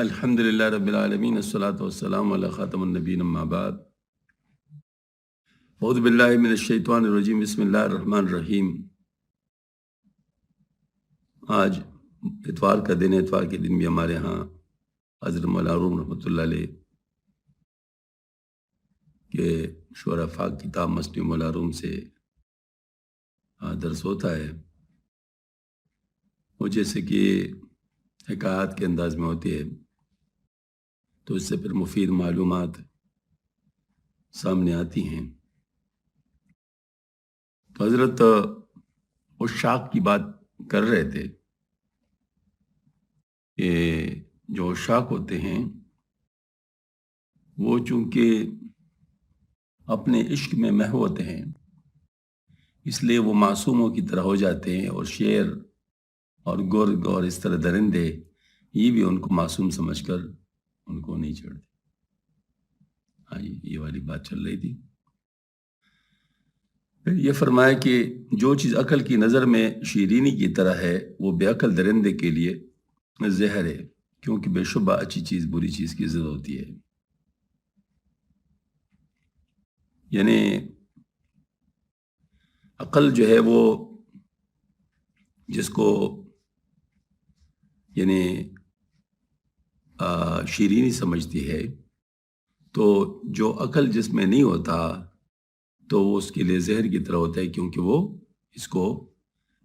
الحمد للہ رب العالمین الصلاۃ والسلام علی خاتم النبیین اما بعد اعوذ باللہ من الشیطان الرجیم بسم اللہ الرحمن الرحیم۔ آج اتوار کا دن ہے۔ اتوار کے دن بھی ہمارے ہاں حضرت مولانا روم رحمۃ اللہ علیہ کے شعراء فاق کتاب مسجد مولانا روم سے درس ہوتا ہے، وہ جیسے کہ حکایات کے انداز میں ہوتی ہے، تو اس سے پھر مفید معلومات سامنے آتی ہیں۔ تو حضرت عشاق کی بات کر رہے تھے کہ جو عشاق ہوتے ہیں وہ چونکہ اپنے عشق میں محو ہوتے ہیں، اس لیے وہ معصوموں کی طرح ہو جاتے ہیں، اور شیر اور گرگ اور اس طرح درندے یہ بھی ان کو معصوم سمجھ کر ان کو نہیں چھیڑتے۔ ہاں جی، یہ والی بات چل رہی تھی۔ پھر یہ فرمایا کہ جو چیز عقل کی نظر میں شیرینی کی طرح ہے وہ بے عقل درندے کے لیے زہر ہے، کیونکہ بے شبہ اچھی چیز بری چیز کی ضد ہوتی ہے۔ یعنی عقل جو ہے وہ جس کو یعنی شیرینی سمجھتی ہے، تو جو عقل جس میں نہیں ہوتا تو وہ اس کے لیے زہر کی طرح ہوتا ہے، کیونکہ وہ اس کو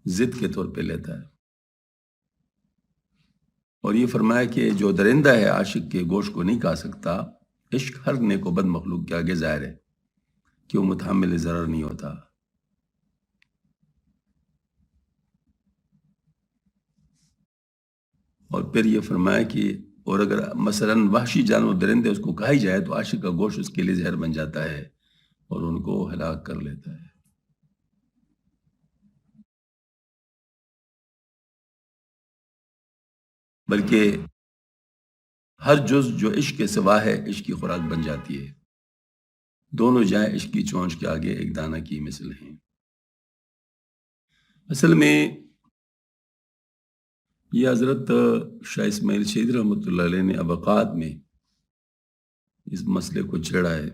ضد کے طور پہ لیتا ہے۔ اور یہ فرمایا کہ جو درندہ ہے عاشق کے گوشت کو نہیں کھا سکتا، عشق ہر نیک و بد مخلوق کے آگے ظاہر ہے کہ وہ متحمل ضرر نہیں ہوتا۔ اور پھر یہ فرمایا کہ اور اگر مثلاً وحشی جانور درندے اس کو کھائی جائے تو عاشق کا گوشت اس کے لیے زہر بن جاتا ہے اور ان کو ہلاک کر لیتا ہے۔ بلکہ ہر جز جو عشق کے سوا ہے عشق کی خوراک بن جاتی ہے، دونوں جائیں عشق کی چونچ کے آگے ایک دانہ کی مثل ہیں۔ اصل میں یہ حضرت شاہ اسماعیل شہید رحمۃ اللہ علیہ نے ابقات میں اس مسئلے کو چھیڑا ہے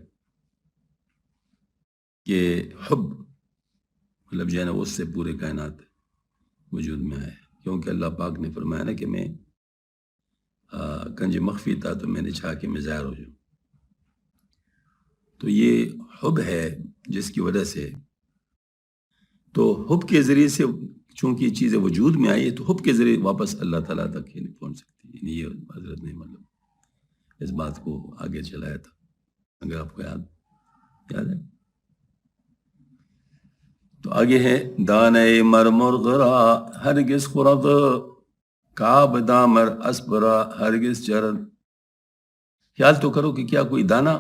کہ حب مطلب جو ہے نا اس سے پورے کائنات وجود میں آئے، کیونکہ اللہ پاک نے فرمایا نا کہ میں کنج مخفی تھا تو میں نے چاہا کہ میں ظاہر ہو جاؤں۔ تو یہ حب ہے جس کی وجہ سے، تو حب کے ذریعے سے چونکہ یہ چیزیں وجود میں آئی ہے تو حب کے ذریعے واپس اللہ تعالیٰ تک نہیں پہنچ سکتی۔ یعنی یہ حضرت نے مطلب اس بات کو آگے چلایا تھا، اگر آپ کو یاد ہے۔ تو آگے ہے دانے مرمرغرا ہرگز خورد کعب دامر اسپرا ہرگز چرد۔ خیال تو کرو کہ کیا کوئی دانہ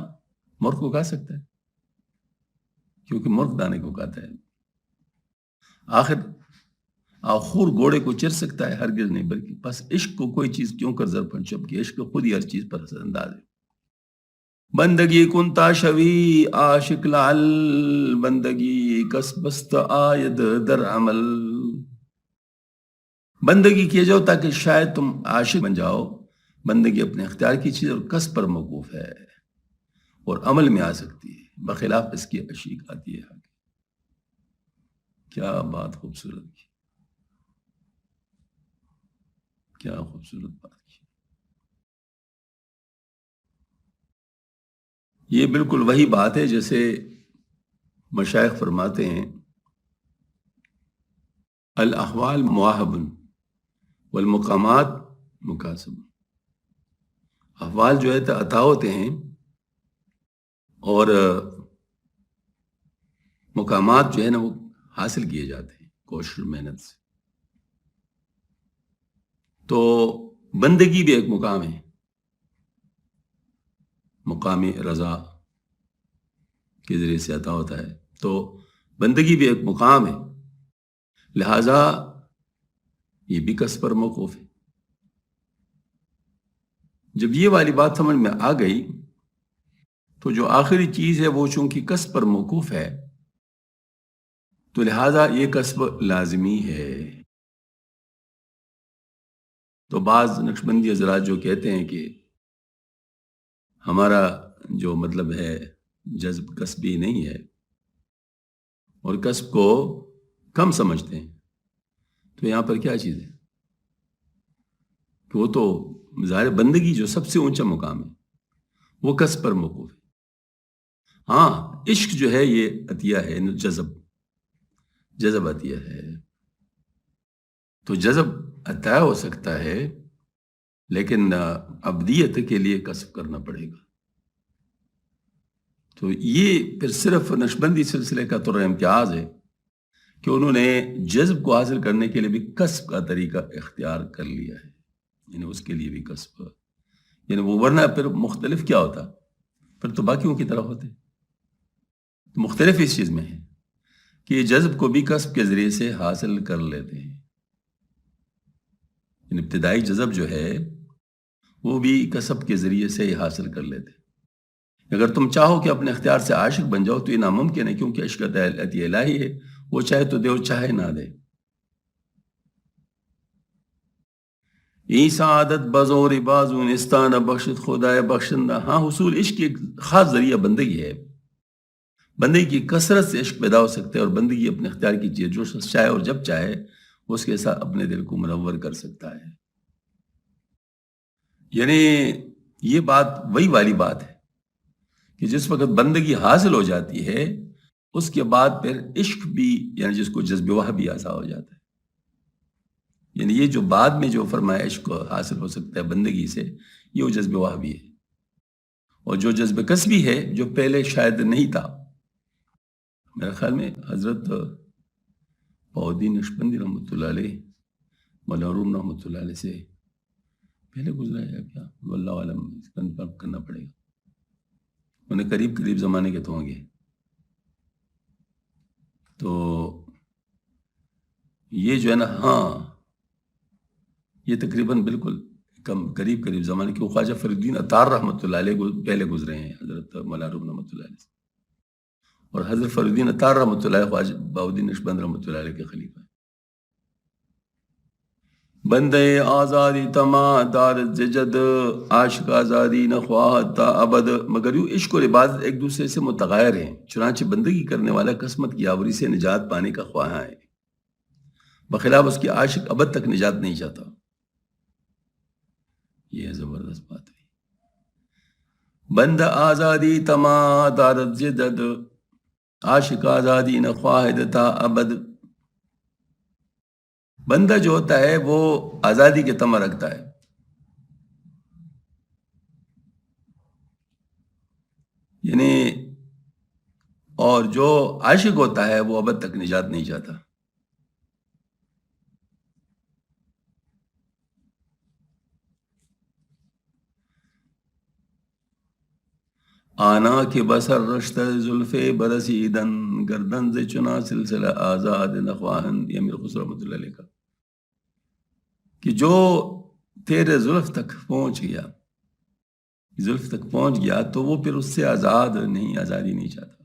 مرغ کو کھا سکتا ہے؟ کیونکہ مرغ دانے کو کھاتا ہے۔ آخر گھوڑے کو چر سکتا ہے؟ ہرگز نہیں۔ بلکہ بس عشق کو کوئی چیز کیوں کر زر پنچب کی، عشق خود ہی ہر چیز پر اثر انداز ہے۔ بندگی کنتا شوی عاشق لعل بندگی کسبست آید در عمل۔ بندگی کیے جاؤ تاکہ شاید تم عاشق بن جاؤ۔ بندگی اپنے اختیار کی چیز اور کسب پر موقوف ہے اور عمل میں آ سکتی ہے، بخلاف اس کی عشیق آتی ہے۔ کیا بات خوبصورت کی، کیا خوبصورت بات کی۔ یہ بالکل وہی بات ہے جیسے مشائخ فرماتے ہیں الاحوال مواہب والمقامات مکاسب۔ احوال جو ہے تو عطا ہوتے ہیں اور مقامات جو ہے نا وہ حاصل کیے جاتے ہیں کوشش محنت سے۔ تو بندگی بھی ایک مقام ہے، مقام رضا کے ذریعے سے عطا ہوتا ہے، تو بندگی بھی ایک مقام ہے، لہذا یہ بھی کسب پر موقوف ہے۔ جب یہ والی بات سمجھ میں آ گئی تو جو آخری چیز ہے وہ چونکہ کسب پر موقوف ہے تو لہذا یہ کسب لازمی ہے۔ تو بعض نقشبندی حضرات جو کہتے ہیں کہ ہمارا جو مطلب ہے جذب کسبی نہیں ہے اور کسب کو کم سمجھتے ہیں، تو یہاں پر کیا چیز ہے کہ وہ تو ظاہر بندگی جو سب سے اونچا مقام ہے وہ کسب پر موقوف ہے۔ ہاں عشق جو ہے یہ عطیہ ہے، جذب عطیہ ہے، تو جذب عطا ہو سکتا ہے لیکن ابدیت کے لیے کسب کرنا پڑے گا۔ تو یہ پھر صرف نقشبندی سلسلے کا طور امتیاز ہے کہ انہوں نے جذب کو حاصل کرنے کے لیے بھی کسب کا طریقہ اختیار کر لیا ہے، یعنی اس کے لیے بھی کسب، یعنی وہ ورنہ پھر مختلف کیا ہوتا، پھر تو باقیوں کی طرح ہوتے، تو مختلف اس چیز میں ہے کہ یہ جذب کو بھی کسب کے ذریعے سے حاصل کر لیتے ہیں، یعنی ابتدائی جذب جو ہے وہ بھی کسب کے ذریعے سے ہی حاصل کر لیتے ہیں۔ اگر تم چاہو کہ اپنے اختیار سے عاشق بن جاؤ تو یہ ناممکن ہے، کیونکہ عشق عطیہ الہی ہے، وہ چاہے تو دے اور چاہے نہ دے۔ ای سعادت بزور بازو نستان بخشت خدائے بخشندہ۔ ہاں حصول عشق ایک خاص ذریعہ بندگی ہے، بندگی کی کثرت سے عشق پیدا ہو سکتا ہے، اور بندگی اپنے اختیار کی چیز جو شخص چاہے اور جب چاہے اس کے ساتھ اپنے دل کو منور کر سکتا ہے۔ یعنی یہ بات وہی والی بات ہے کہ جس وقت بندگی حاصل ہو جاتی ہے اس کے بعد پھر عشق بھی، یعنی جس کو جذب وحی بھی ایسا ہو جاتا ہے، یعنی یہ جو بعد میں جو فرمایا عشق حاصل ہو سکتا ہے بندگی سے، یہ وہ جذب وحی بھی ہے، اور جو جذب کسبی ہے جو پہلے شاید نہیں تھا۔ میرے خیال میں حضرت بہاؤالدین نقشبندی رحمۃ اللہ علیہ، مولانا روم رحمۃ اللہ علیہ سے پہلے گزرا ہے یا کیا، واللہ عالم، اس کا کنفرم کرنا پڑے گا، انہیں قریب زمانے کے تو ہوں گے۔ تو یہ جو ہے نا، ہاں یہ تقریباً بالکل قریب زمانے کے، خواجہ فرید الدین عطار رحمۃ اللہ علیہ پہلے گزرے ہیں حضرت مولانا روم رحمۃ اللہ علیہ سے، اور حضرت فرید الدین عطار رحمۃ اللہ علیہ خواجہ بہاؤالدین نقشبند رحمۃ اللہ علیہ کے خلیفہ۔ بندے آزادی تما دارت جد، عاشق آزادی نہ خواہد تا ابد، مگر یوں عشق اور عبادت ایک دوسرے سے متغیر ہیں، چنانچہ بندگی کرنے والا قسمت کی آوری سے نجات پانے کا خواہاں ہے، بخلاف اس کی عاشق ابد تک نجات نہیں چاہتا۔ یہ زبردست بات ہے۔ بند آزادی تما دارت جد، عاشق آزادی نہ خواہد تا ابد، بندہ جو ہوتا ہے وہ آزادی کے تمہ رکھتا ہے، یعنی اور جو عاشق ہوتا ہے وہ ابد تک نجات نہیں چاہتا۔ آنا کے بسر رشتہ زلف برسیدن، گردن سے چنا سلسلہ آزاد نخواہن، یہ امیر خسرو رحمۃ اللہ علیہ کا، کہ جو تیرے زلف تک پہنچ گیا تو وہ پھر اس سے آزادی نہیں چاہتا۔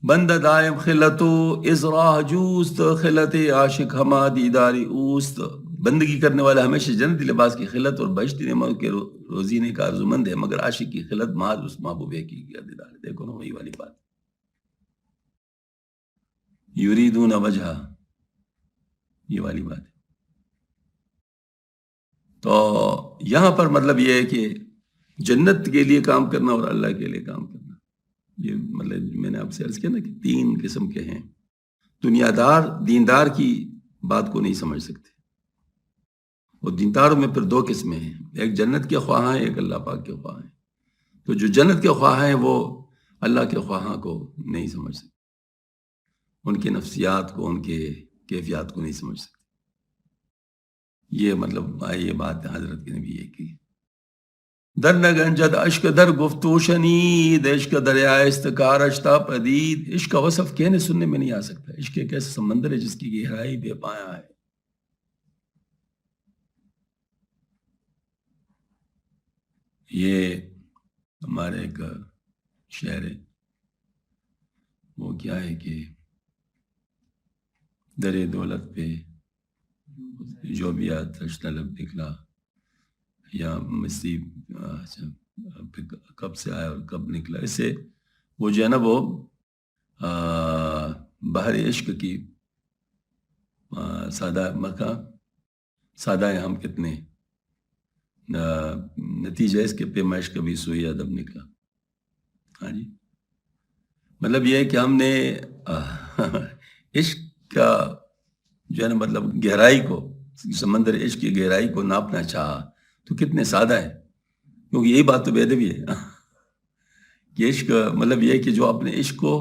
بند دائم خلتو ازراح جوست، خلت عاشق ہما دیداری اوست، بندگی کرنے والا ہمیشہ جنتی لباس کی خلت اور بہشتی نعمت کے روزینے کا آرزومند ہے، مگر عاشق کی خلت محض اس محبوب کی دیدار ہے۔ دیکھو نا وہی والی بات، یریدون وجہہ، یہ والی بات ہے۔ تو یہاں پر مطلب یہ ہے کہ جنت کے لیے کام کرنا اور اللہ کے لیے کام کرنا، یہ مطلب میں نے آپ سے عرض کیا نا کہ 3 قسم کے ہیں۔ دنیا دار دیندار کی بات کو نہیں سمجھ سکتے، اور دینداروں میں پھر 2 قسمیں ہیں، ایک جنت کے خواہاں ہیں، ایک اللہ پاک کے خواہاں ہیں۔ تو جو جنت کے خواہاں ہیں وہ اللہ کے خواہاں کو نہیں سمجھ سکتے، ان کے نفسیات کو، ان کے کیفیات کو نہیں سمجھ سکتے۔ یہ مطلب یہ بات حضرت کے نبی یہ کی، در نگنجد عشق در گفتو شنید، عشق دریائے استکار اشتا پدید، عشق کا وصف کہنے سننے میں نہیں آ سکتا۔ عشق ایک ایسا سمندر ہے جس کی گہرائی بے پایا ہے۔ یہ ہمارے ایک شعر ہے، وہ کیا ہے کہ در دولت پہ جو بھی آتش طلب نکلا یا مسی کب سے آیا اور کب نکلا، اس سے وہ جو ہے نا وہ بحر عشق کی سادہ مکہ سادہ ہم کتنے نتیجہ اس کے پیمائش کبھی سوئی ادب نکلا. ہاں جی، مطلب یہ ہے کہ ہم نے عشق کا جو ہے نا مطلب گہرائی کو، سمندر عشق کی گہرائی کو ناپنا چاہا تو کتنے سادہ ہے، کیونکہ یہی بات تو بے ادبی ہے کہ عشق مطلب یہ ہے کہ جو اپنے عشق کو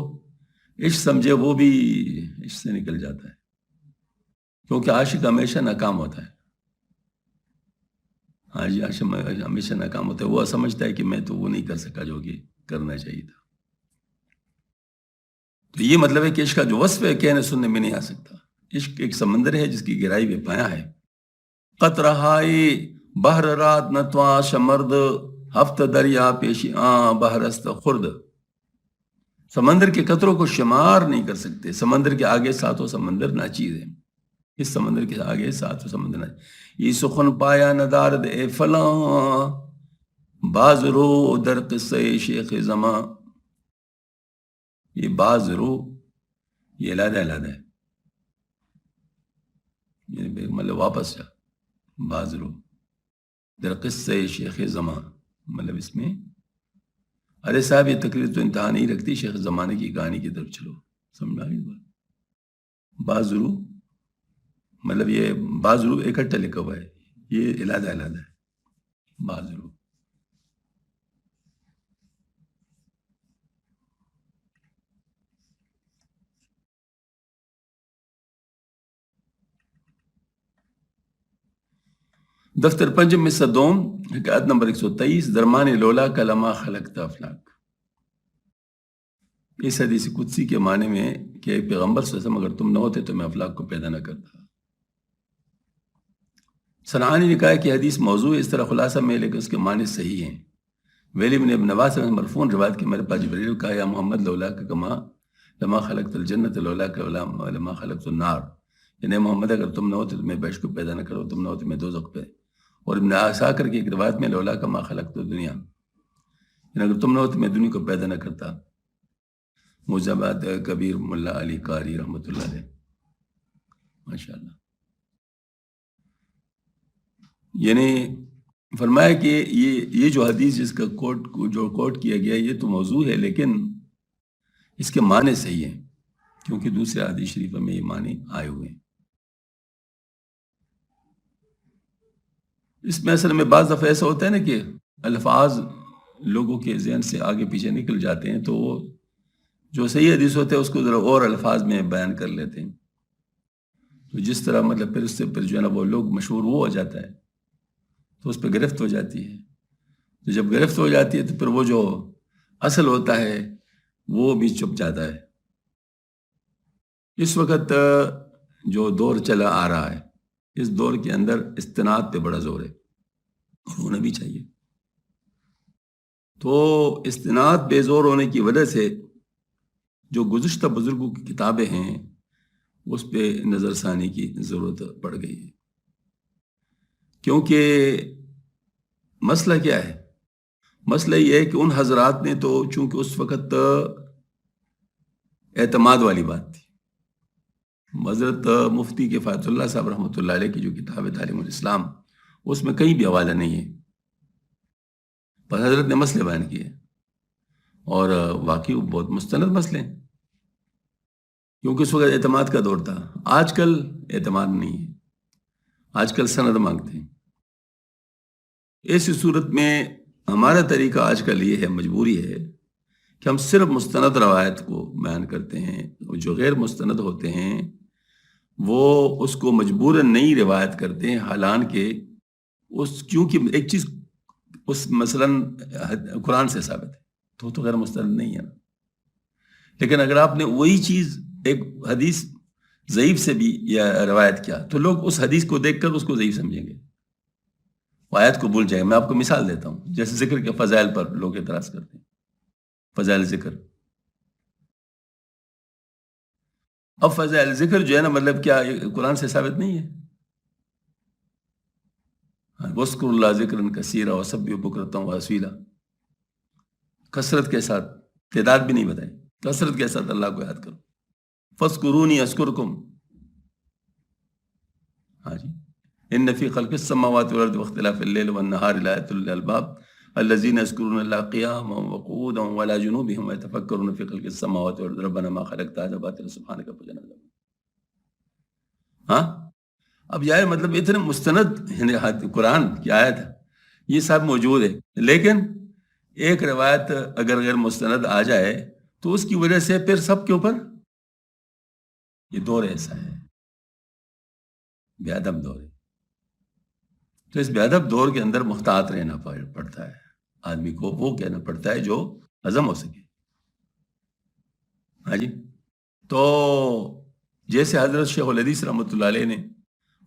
عشق سمجھے وہ بھی عشق سے نکل جاتا ہے، کیونکہ عاشق ہمیشہ ناکام ہوتا ہے. ہاں جی، عاشق ہمیشہ ناکام ہوتا ہے، وہ سمجھتا ہے کہ میں تو وہ نہیں کر سکا جو کہ کرنا چاہیے تھا. تو یہ مطلب ہے کہ عشق کا جو وصف ہے کہنے سننے میں نہیں آ سکتا. عشق ایک سمندر ہے جس کی گہرائی بے پایا ہے. قطرہائی بحر رات نتواں شمرد ہفت دریا پیشی بحرست خرد. سمندر کے قطروں کو شمار نہیں کر سکتے. سمندر کے آگے ساتوں سمندر ناچیز ہے، اس سمندر کے آگے ساتوں سمندر ناچیز. یہ سخن پایا ندارد اے فلاں باز رو در قصہ شیخ زماں. یہ باز رو یہ علیحدہ علیحدہ ہے، یہ مطلب واپس جا. باز رو در قصہ شیخ زماں، مطلب اس میں ارے صاحب یہ تقریر تو انتہا نہیں رکھتی، شیخ زمانے کی کہانی کی طرف چلو. سمجھ آئی بات؟ باز رو مطلب یہ باز رو اکٹھا لکھا ہوا ہے، یہ علیحدہ علیحدہ ہے. باز رو دفتر پنجم میں صدوم حکایت نمبر 123 درمان لولا کلما خلقت افلاک. اس حدیث قدسی کے معنی میں کہ پیغمبر صلی اللہ علیہ وسلم اگر تم نہ ہوتے تو میں افلاک کو پیدا نہ کرتا. صنعانی نے کہا کہ حدیث موضوع اس طرح خلاصہ میں، لیکن اس کے معنی صحیح ہیں. ویلی بن ابن نواس سے مرفون روایت کہ میرے پاس جبریل کہا یا محمد لولا کا کما لما خلقت الجنت لولا کا لما خلقت النار. یعنی محمد اگر تم نہ ہوتے تو میں بہشت کو پیدا نہ کرو، تم نہ ہوتے میں دوزخ پہ. اور ابن عساکر کی ایک روایت میں لولا کا ما خلقت الدنیا، یعنی اگر تم نہ ہوتے میں دنیا کو پیدا نہ کرتا. مجابات کبیر ملا علی قاری رحمۃ اللہ علیہ، ماشاء اللہ. یعنی فرمایا کہ یہ جو حدیث جس کا کوٹ کیا گیا یہ تو موضوع ہے، لیکن اس کے معنی صحیح ہیں کیونکہ دوسرے حدیث شریفہ میں یہ معنی آئے ہوئے ہیں. اس میں اصل میں بعض دفعہ ایسا ہوتا ہے نا کہ الفاظ لوگوں کے ذہن سے آگے پیچھے نکل جاتے ہیں، تو وہ جو صحیح حدیث ہوتے ہیں اس کو ذرا اور الفاظ میں بیان کر لیتے ہیں. تو جس طرح مطلب پھر اس سے پھر جو ہے نا وہ لوگ مشہور وہ ہو جاتا ہے تو اس پہ گرفت ہو جاتی ہے. تو جب گرفت ہو جاتی ہے تو پھر وہ جو اصل ہوتا ہے وہ بھی چھپ جاتا ہے. اس وقت جو دور چلا آ رہا ہے اس دور کے اندر استناد پہ بڑا زور ہے اور ہونا بھی چاہیے. تو استناد بے زور ہونے کی وجہ سے جو گزشتہ بزرگوں کی کتابیں ہیں اس پہ نظر ثانی کی ضرورت پڑ گئی ہے. کیونکہ مسئلہ کیا ہے؟ مسئلہ یہ ہے کہ ان حضرات نے تو چونکہ اس وقت اعتماد والی بات تھی. حضرت مفتی کفایت اللہ صاحب رحمۃ اللہ علیہ کی جو کتاب ہے تعلیم الاسلام، اس میں کہیں بھی حوالہ نہیں ہے، پر حضرت نے مسئلے بیان کیے اور واقعی وہ بہت مستند مسئلے ہیں کیونکہ اس وقت اعتماد کا دور تھا. آج کل اعتماد نہیں ہے، آج کل سند مانگتے ہیں. ایسی صورت میں ہمارا طریقہ آج کل یہ ہے، مجبوری ہے کہ ہم صرف مستند روایت کو بیان کرتے ہیں. جو غیر مستند ہوتے ہیں وہ اس کو مجبوراً نہیں روایت کرتے ہیں، حالانکہ کیونکہ ایک چیز اس مثلاً قرآن سے ثابت ہے تو غیر مستند نہیں ہے. لیکن اگر آپ نے وہی چیز ایک حدیث ضعیف سے بھی یا روایت کیا تو لوگ اس حدیث کو دیکھ کر اس کو ضعیف سمجھیں گے، آیت کو بھول جائیں گے. میں آپ کو مثال دیتا ہوں، جیسے ذکر کے فضائل پر لوگ اعتراض کرتے ہیں، فضائل ذکر. اب فضائل ذکر جو ہے نا مطلب کیا قرآن سے ثابت نہیں ہے؟ وَاذْكُرُوا اللَّهَ ذِكْرًا كَثِيرًا وَسَبِّحُوهُ بُكْرَةً وَأَصِيلًا، کثرت کے ساتھ، تعداد بھی نہیں بتائی، کثرت کے ساتھ اللہ کو یاد کرو. فَاذْكُرُونِي أَذْكُرْكُمْ. ہاں جی، ان فی خلق السماوات والارض واختلاف الليل والنهار لآیات للألباب الذين يذكرون الله قياما وقعودا وعلى جنوبهم ويتفكرون في خلق السماوات والارض ربنا ما خلقت هذا باطلا سبحانك فقنا عذاب. ہاں، اب یہ مطلب اتنے مستند قرآن کی آیت ہے، یہ سب موجود ہے، لیکن ایک روایت اگر غیر مستند آ جائے تو اس کی وجہ سے پھر سب کے اوپر یہ دور ایسا ہے، بے ادب دور ہے. تو اس بے ادب دور کے اندر محتاط رہنا پڑتا ہے آدمی کو، وہ کہنا پڑتا ہے جو ہضم ہو سکے. ہاں جی، تو جیسے حضرت شیخ الحدیث رحمۃ اللہ علیہ نے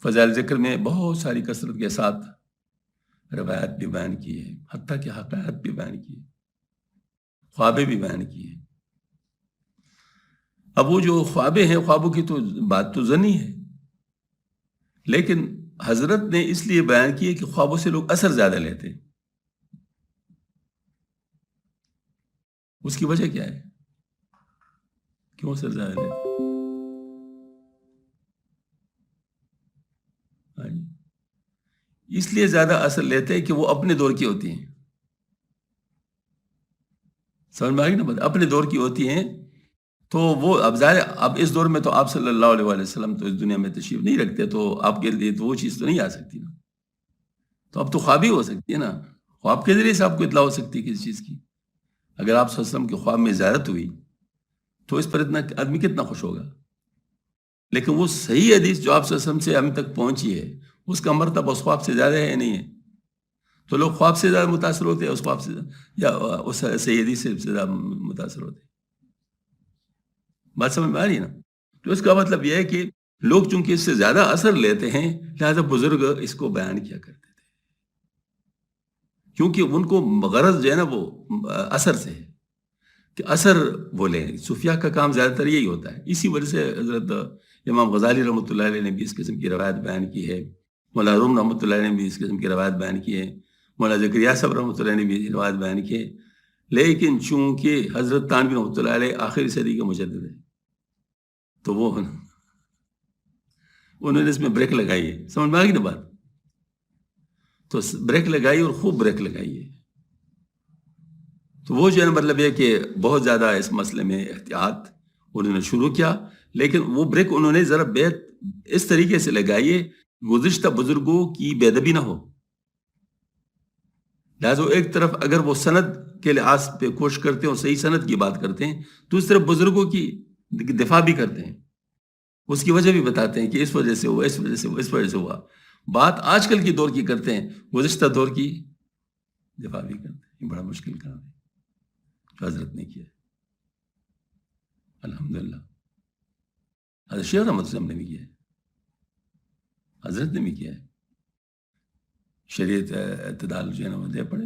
فضائل ذکر میں بہت ساری کثرت کے ساتھ روایت بھی بیان کی ہے، حتیٰ کہ حقائق بھی بیان کی ہے، خوابیں بھی بیان کی ہیں. اب وہ جو خوابیں ہیں، خوابوں کی تو بات تو ظنی ہے، لیکن حضرت نے اس لیے بیان کی ہے کہ خوابوں سے لوگ اثر زیادہ لیتے ہیں. اس کی وجہ کیا ہے؟ کیوں اثر زیادہ لیتے؟ اس لیے زیادہ اثر لیتے ہیں کہ وہ اپنے دور کی ہوتی ہیں. سمجھ میں آ گئی نا بات؟ اپنے دور کی ہوتی ہیں، تو وہ اب ظاہر، اب اس دور میں تو آپ صلی اللہ علیہ وآلہ وسلم تو اس دنیا میں تشریف نہیں رکھتے، تو آپ کے لیے تو وہ چیز تو نہیں آ سکتی نا. تو اب تو خواب ہی ہو سکتی ہے نا، خواب کے ذریعے سے آپ کو اطلاع ہو سکتی ہے کسی چیز کی. اگر آپ صلی اللہ علیہ وسلم کے خواب میں زیارت ہوئی تو اس پر اتنا آدمی کتنا خوش ہوگا. لیکن وہ صحیح حدیث جو آپ صلی اللہ علیہ وسلم سے ہم تک پہنچی ہے، اس کا مرتبہ اس خواب سے زیادہ ہے یا نہیں ہے؟ تو لوگ خواب سے زیادہ متاثر ہوتے ہیں اس خواب سے، یا اس صحیح حدیث سے زیادہ متاثر ہوتے ہیں. بات سمجھ میں آ رہی ہے نا؟ تو اس کا مطلب یہ ہے کہ لوگ چونکہ اس سے زیادہ اثر لیتے ہیں، لہذا بزرگ اس کو بیان کیا کرتے تھے، کیونکہ ان کو غرض جو ہے نا وہ اثر سے ہے کہ اثر وہ لیں. صوفیہ کا کام زیادہ تر یہی ہوتا ہے. اسی وجہ سے حضرت امام غزالی رحمۃ اللہ علیہ نے بھی اس قسم کی روایت بیان کی ہے، مولانا روم رحمۃ اللہ علیہ نے بھی اس قسم کی روایت بیان کی ہے، مولانا زکریا صاحب رحمۃ اللہ نے بھی روایت بیان کی ہے. لیکن چونکہ حضرت تانوی رحمۃ اللہ علیہ آخری صدی کے مجدد ہے، تو وہ انہوں نے اس میں بریک لگائی ہے. سمجھ میں آ گئی نا بات؟ تو بریک لگائی اور خوب بریک لگائی ہے. تو وہ جو ہے مطلب یہ کہ بہت زیادہ اس مسئلے میں احتیاط انہوں نے شروع کیا، لیکن وہ بریک انہوں نے ذرا اس طریقے سے لگائی ہے گزشتہ بزرگوں کی بے ادبی نہ ہو. لہٰذا ایک طرف اگر وہ سند کے لحاظ پہ کوشش کرتے ہیں اور صحیح سند کی بات کرتے ہیں، دوسری طرف بزرگوں کی دفاع بھی کرتے ہیں، اس کی وجہ بھی بتاتے ہیں کہ اس وجہ سے ہوا، اس وجہ سے ہوا، اس وجہ سے ہوا. بات آج کل کی دور کی کرتے ہیں، گزشتہ دور کی دفاع بھی کرتے ہیں. یہ بڑا مشکل کام ہے جو حضرت نے کیا. الحمدللہ حضرت شیخ رحمۃ اللہ نے بھی کیا ہے، حضرت نے بھی کیا ہے. شریعت اعتدال جو ہے نا وہ دے پڑے.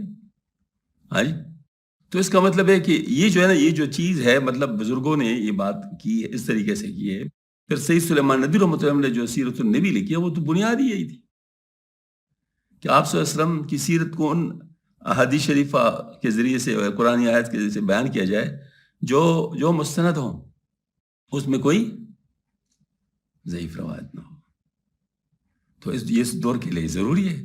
ہاں جی، تو اس کا مطلب ہے کہ یہ جو ہے نا، یہ جو چیز ہے، مطلب بزرگوں نے یہ بات کی ہے، اس طریقے سے کی ہے. پھر سید سلیمان ندوی رحمۃ اللہ نے جو سیرت النبی لکھی ہے، وہ تو بنیاد ہی یہی تھی کہ آپ صلی اللہ علیہ وسلم کی سیرت کو ان احادیث شریفہ کے ذریعے سے اور قرآن آیت کے ذریعے سے بیان کیا جائے جو مستند ہوں، اس میں کوئی ضعیف روایت نہ ہو. تو اس دور کے لیے ضروری ہے.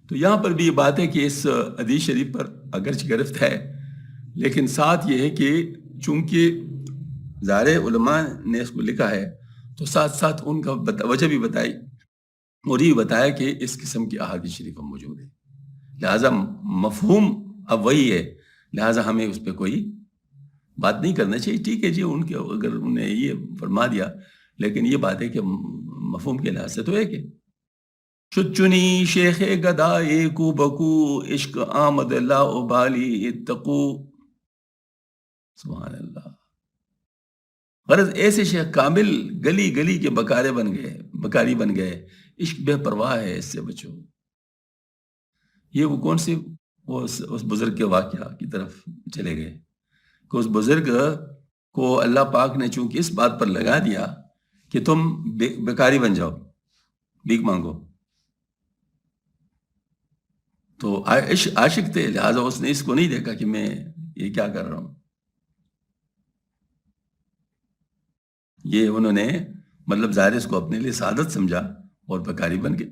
تو یہاں پر بھی یہ بات ہے کہ اس حدیث شریف پر اگرچہ گرفت ہے، لیکن ساتھ یہ ہے کہ چونکہ ظاہر علماء نے اس کو لکھا ہے، تو ساتھ ساتھ ان کا وجہ بھی بتائی اور یہ بتایا کہ اس قسم کی احادیث شریفہ موجود ہے، لہٰذا مفہوم اب وہی ہے، لہٰذا ہمیں اس پہ کوئی بات نہیں کرنا چاہیے. ٹھیک ہے جی، ان کے اگر انہوں نے یہ فرما دیا، لیکن یہ بات ہے کہ مفہوم کے لحاظ سے تو ہے کہ چچنی شیخ گدائے کو بکو عشق آمد لا ابالی اتقو. سبحان اللہ. غرض ایسے شیخ کامل گلی گلی کے بکاری بن گئے، عشق بے پرواہ ہے، اس سے بچو. یہ وہ کون سی اس بزرگ کے واقعہ کی طرف چلے گئے کہ اس بزرگ کو اللہ پاک نے چونکہ اس بات پر لگا دیا کہ تم بیکاری بن جاؤ، بھیک مانگو. تو عاشق تھے، لہٰذا اس نے اس کو نہیں دیکھا کہ میں یہ کیا کر رہا ہوں. یہ انہوں نے مطلب ظاہر اس کو اپنے لیے سعادت سمجھا اور بکاری بن گئے.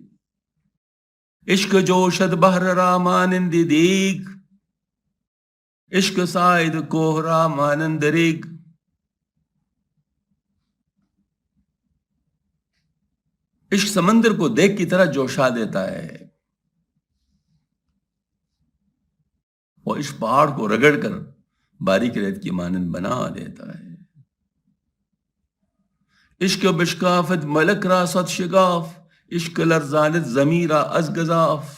عشق جوشد بحر را مانند دیگ، عشق سائد کوہرا مانند ریگ. عشق سمندر کو دیگ کی طرح جوشا دیتا ہے، اور عشق پہاڑ کو رگڑ کر باریک ریت کی مانند بنا دیتا ہے. عشق بشکافت ملک را صد شگاف، عشق لرزانت ضمیرا از گزاف.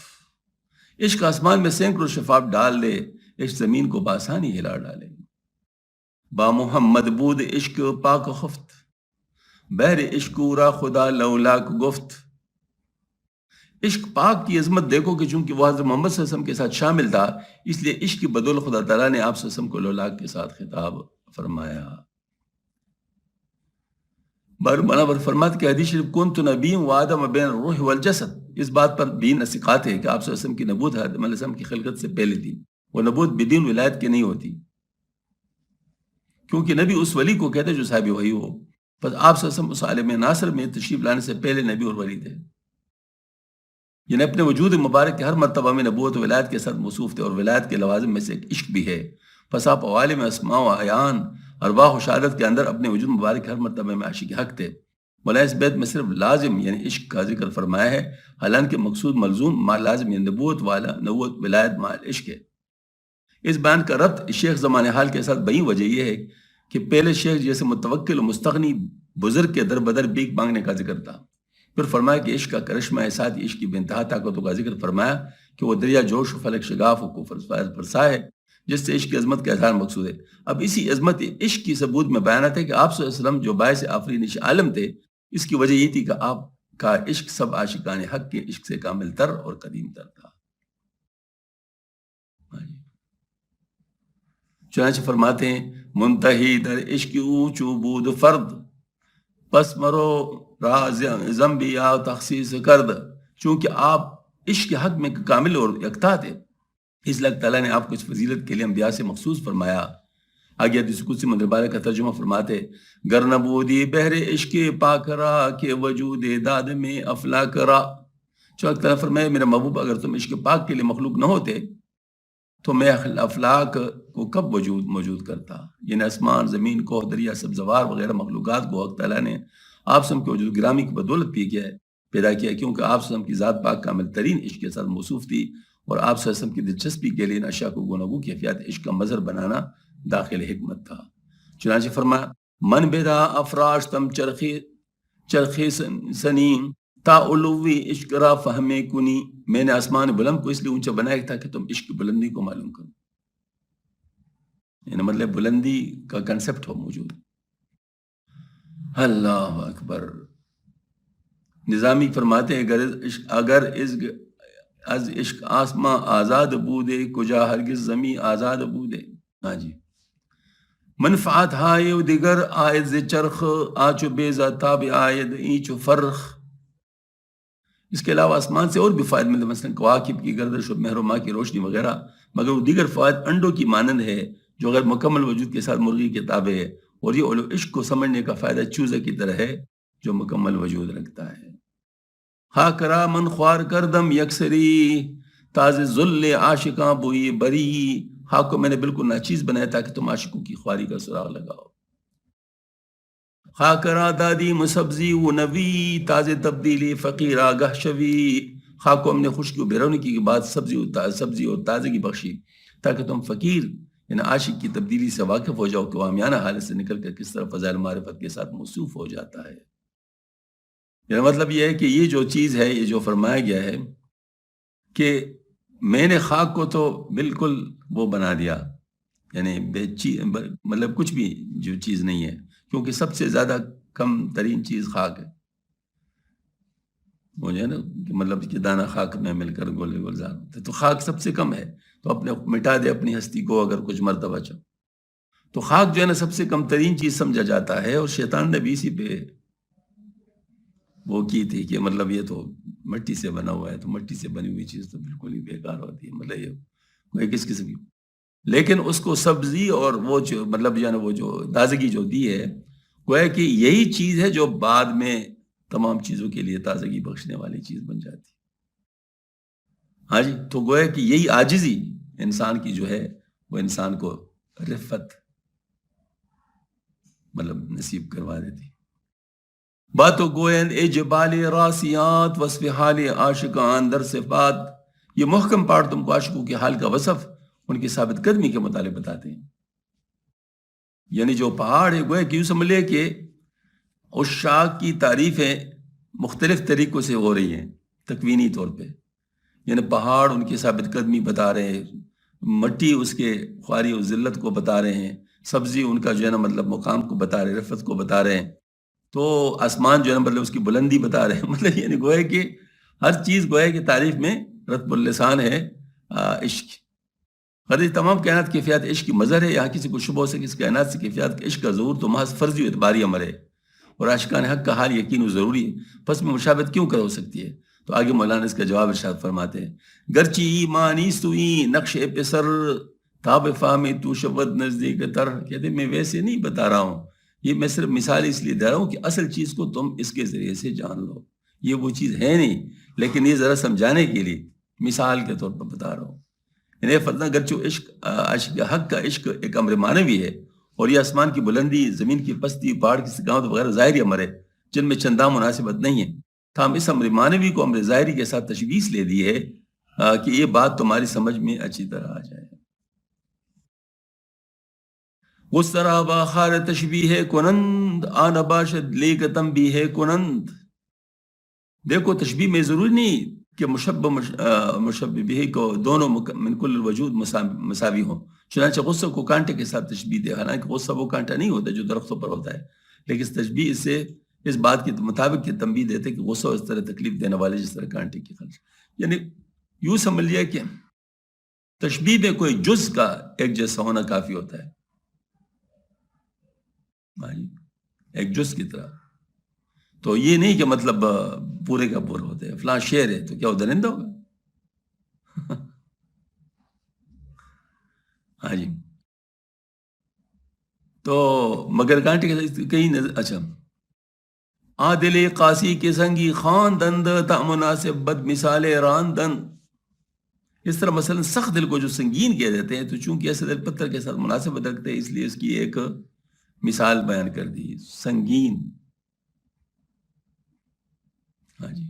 عشق آسمان میں سینکڑوں شفاف ڈال دے، عشق زمین کو بآسانی ہلا ڈالے. با محمد بود عشق پاک خفت، بہر عشق را خدا لولاک گفت. عشق پاک کی عظمت دیکھو کہ چونکہ وہ حضرت محمد صلی اللہ علیہ وسلم کے ساتھ شامل تھا، اس لیے عشق کی بدولت خدا تعالیٰ نے آپ صلی اللہ علیہ وسلم کو لولاک کے ساتھ خطاب فرمایا. برابر فرماتے کہ حدیث شریف کنت نبی و آدم بین الروح والجسد، اس بات پر دین نصیحت ہے کہ آپ صلی اللہ علیہ وسلم کی نبوت آدم علیہ السلام کی خلقت سے پہلے تھی. وہ نبوت بدین ولایت کی نہیں ہوتی، کیونکہ نبی اس ولی کو کہتے جو صاحب وحی ہو. بس آپ صلی اللہ علیہ وسلم اس عالم ناصر میں تشریف لانے سے پہلے نبی اور ولی تھے، یعنی اپنے وجود مبارک کے ہر مرتبہ میں نبوت و ولایت کے ساتھ موصوف تھے، اور ولایت کے لوازم میں سے ایک عشق بھی ہے. پس آپ عوالم اسماء و اعیان، ارواح و شہادت کے اندر اپنے وجود مبارک ہر مرتبہ میں عاشق حق تھے. مولانا اس بیت میں صرف لازم یعنی عشق کا ذکر فرمایا ہے، حالانکہ مقصود ملزوم مع لازم یعنی نبوت والا نبوت ولایت مع عشق ہے. اس بیان کا ربط شیخ زمان حال کے ساتھ بہی وجہ یہ ہے کہ پہلے شیخ جیسے متوکل و مستغنی بزرگ کے در بدر بھیک مانگنے کا ذکر تھا. پھر فرمایا کہ عشق کا کرشمہ ہے، ساتھ ہی عشق کی بے انتہا طاقتوں کا ذکر فرمایا کہ وہ دریا جوش و فلک شگاف کو فرسا ہے، جس سے عشق کی عظمت کا اظہار مقصود ہے. اب اسی عظمت عشق کی ثبوت میں بیانات ہے کہ آپ صلی اللہ علیہ وسلم جو باعث آفرینش عالم تھے، اس کی وجہ یہ تھی کہ آپ کا عشق سب عاشقان حق کے عشق سے کامل تر اور قدیم تر تھا. چنانچہ فرماتے ہیں منتہی در عشق اونچو بود فرد، پس مرو راز زمبیا تخصیص کرد. چونکہ آپ عشق حق میں کامل اور یکتا تھے، اس لیے تعالیٰ نے آپ کو اس فضیلت کے لیے انبیاء سے مخصوص فرمایا. آگے حدیث قدسی میں بارک کا ترجمہ فرماتے گر نبودی بہر عشق پاک را کہ وجود داد میں افلاک را. چونکہ تعالیٰ فرمائے میرے محبوب اگر تم عشق پاک کے لیے مخلوق نہ ہوتے تو میں افلاک کو کب موجود کرتا، یعنی آسمان، زمین، کوہ، دریا، سبزوار وغیرہ مخلوقات کو حق تعالیٰ نے آپ صلی اللہ علیہ وسلم کے وجود گرامی کی بدولت پیدا کیا، کیونکہ آپ صلی اللہ علیہ وسلم کی ذات پاک کامل ترین عشق کے ساتھ موصوف تھی، اور آپ صلی اللہ علیہ وسلم کی دلچسپی کے لیے ان اشیاء کو گوناگو کیفیات عشق کا مظہر بنانا داخل حکمت تھا. چنانچہ فرمایا من بدا افراشتم چرخی سنیم تا علوی عشق را فہمے کنی. میں نے آسمان بلند کو اس لیے اونچا بنایا تھا کہ تم عشق کی بلندی کو معلوم کرو، یعنی مطلب بلندی کا کنسپٹ ہو موجود. اللہ اکبر. نظامی فرماتے ہیں اگر از عشق آسماں آزاد بودے کجا ہرگز زمیں آزاد بودے. ہاں جی. منفعت ہائے و دیگر آید ز چرخ آچو بیزا تاب آید اینچو فرخ. اس کے علاوہ آسمان سے اور بھی فائد ملتے، مثلا کواکب کی گردش اور مہر و ماہ کی روشنی وغیرہ، مگر وہ دیگر فوائد انڈوں کی مانند ہے جو غیر مکمل وجود کے ساتھ مرغی کے تابع ہے، اور یہ علو عشق کو سمجھنے کا فائدہ چوزے کی طرح ہے جو مکمل وجود رکھتا ہے. ہا کرا من خوار کردم یکسری تاز ذل عاشقاں بوئی بری. ہا کو میں نے بالکل ناچیز بنایا تاکہ تم عاشقوں کی خواری کا سراغ لگاؤ. ہا کرا دادی مسبزی و نوی تاز تبدیلی فقیر آگاہ شوی. ہا کو ہم نے خشکی و بیرونکی کے بعد سبزی اور تازگی بخشی تاکہ تم فقیر یعنی عاشق کی تبدیلی سے واقف ہو جاؤ کہ وہ عامیانہ حالت سے نکل کر کس طرح فضائل معرفت کے ساتھ موصوف ہو جاتا ہے. یعنی مطلب یہ ہے کہ یہ جو چیز ہے، یہ جو فرمایا گیا ہے کہ میں نے خاک کو تو بالکل وہ بنا دیا، یعنی مطلب کچھ بھی جو چیز نہیں ہے، کیونکہ سب سے زیادہ کم ترین چیز خاک ہے. وہ جو ہے نا کہ مطلب کہ دانہ خاک میں مل کر گولے گلزار ہوتے، تو خاک سب سے کم ہے، تو اپنے مٹا دے اپنی ہستی کو اگر کچھ مرتبہ چاہو. تو خاک جو ہے نا سب سے کم ترین چیز سمجھا جاتا ہے، اور شیطان نے بھی اسی پہ وہ کی تھی کہ مطلب یہ تو مٹی سے بنا ہوا ہے تو مٹی سے بنی ہوئی چیز تو بالکل ہی بیکار ہوتی ہے، مطلب یہ کوئی کس قسم کی، لیکن اس کو سبزی اور وہ جو مطلب جو ہے نا وہ جو تازگی جو دی ہے، گویا کہ یہی چیز ہے جو بعد میں تمام چیزوں کے لیے تازگی بخشنے والی چیز بن جاتی ہے۔ ہاں جی، تو گویا کہ یہی عاجزی انسان کی جو ہے وہ انسان کو رفت مطلب نصیب کروا دیتی۔ باتو گویند اے جبال راسیات وصف حال عاشقان در صفات، یہ محکم پاٹ تم کو عاشقوں کے حال کا وصف ان کی ثابت قدمی کے متعلق بتاتے ہیں۔ یعنی جو پہاڑ ہے گویا کہ یوں سمجھ لے کہ عشاق کی تعریفیں مختلف طریقوں سے ہو رہی ہیں تکوینی طور پہ، یعنی پہاڑ ان کی ثابت قدمی بتا رہے ہیں، مٹی اس کے خواری و ذلت کو بتا رہے ہیں، سبزی ان کا جو ہے نا مطلب مقام کو بتا رہے ہیں، رفت کو بتا رہے ہیں، تو آسمان جو ہے نا مطلب اس کی بلندی بتا رہے ہیں، مطلب یعنی گویا کہ ہر چیز گویا کہ تعریف میں رتب اللسان ہے عشق۔ اور یہ تمام کائنات کیفیات عشق کی مظہر ہے، یہاں کسی کو شبہ ہو سکے اس کائنات سے کیفیات کے عشق کا ظہور تو محض فرضی و اعتباری امر ہے، اور عاشقان حق کا حال یقین و ضروری ہے، پس میں مشابہت کیوں کر ہو سکتی ہے؟ تو آگے مولانا اس کا جواب ارشاد فرماتے ہیں، گرچہ ایمانی سوئی نقش پسر تاب فہمی تو شبد نزدیک تر، کہتے میں ویسے نہیں بتا رہا ہوں، یہ میں صرف مثال اس لیے دے رہا ہوں کہ اصل چیز کو تم اس کے ذریعے سے جان لو، یہ وہ چیز ہے نہیں، لیکن یہ ذرا سمجھانے کے لیے مثال کے طور پر بتا رہا ہوں۔ یعنی فرضاً گرچہ عشق عاشق حق کا عشق ایک امر معنوی ہے، اور یہ آسمان کی بلندی، زمین کی پستی، پہاڑ کی سکاوت وغیرہ ظاہری امر ہے جن میں چندہ مناسبت نہیں ہے، تاہم اس امر معنوی کو امر ظاہری کے ساتھ تشبیس لے دی ہے کہ یہ بات تمہاری سمجھ میں اچھی طرح آ جائے۔ گسترا باخار تشبیہ کنند آن باشد لیک تنبیہ کنند، دیکھو تشبیہ میں ضروری نہیں کہ مشبہ بھی کو دونوں من کل الوجود مساوی ہوں، چنانچہ غصہ کو کانٹے کے ساتھ تشبیہ دے، حالانکہ غصہ وہ کانٹا نہیں ہوتا جو درختوں پر ہوتا ہے، لیکن اس تشبیہ سے اس بات کے مطابق یہ تنبیہ دیتے کہ غصہ اس طرح تکلیف دینے والے جس طرح کانٹے کی خرچ، یعنی یوں سمجھ لیا کہ تشبیہ میں کوئی جز کا ایک جیسا ہونا کافی ہوتا ہے، ایک جز کی طرح، تو یہ نہیں کہ مطلب پورے کا پورا ہوتا ہے، فلاں شعر ہے تو کیا وہ درندہ ہوگا؟ ہاں جی، تو مگر کانٹے کے کئی اچھا عادل قاسی کے سنگی خان دند تا مناسب بد مثال ران دند، اس طرح مثلا سخت دل کو جو سنگین کہہ دیتے ہیں تو چونکہ ایسے دل پتھر کے ساتھ مناسبت رکھتے ہیں اس لیے اس کی ایک مثال بیان کر دی، سنگین۔ ہاں جی،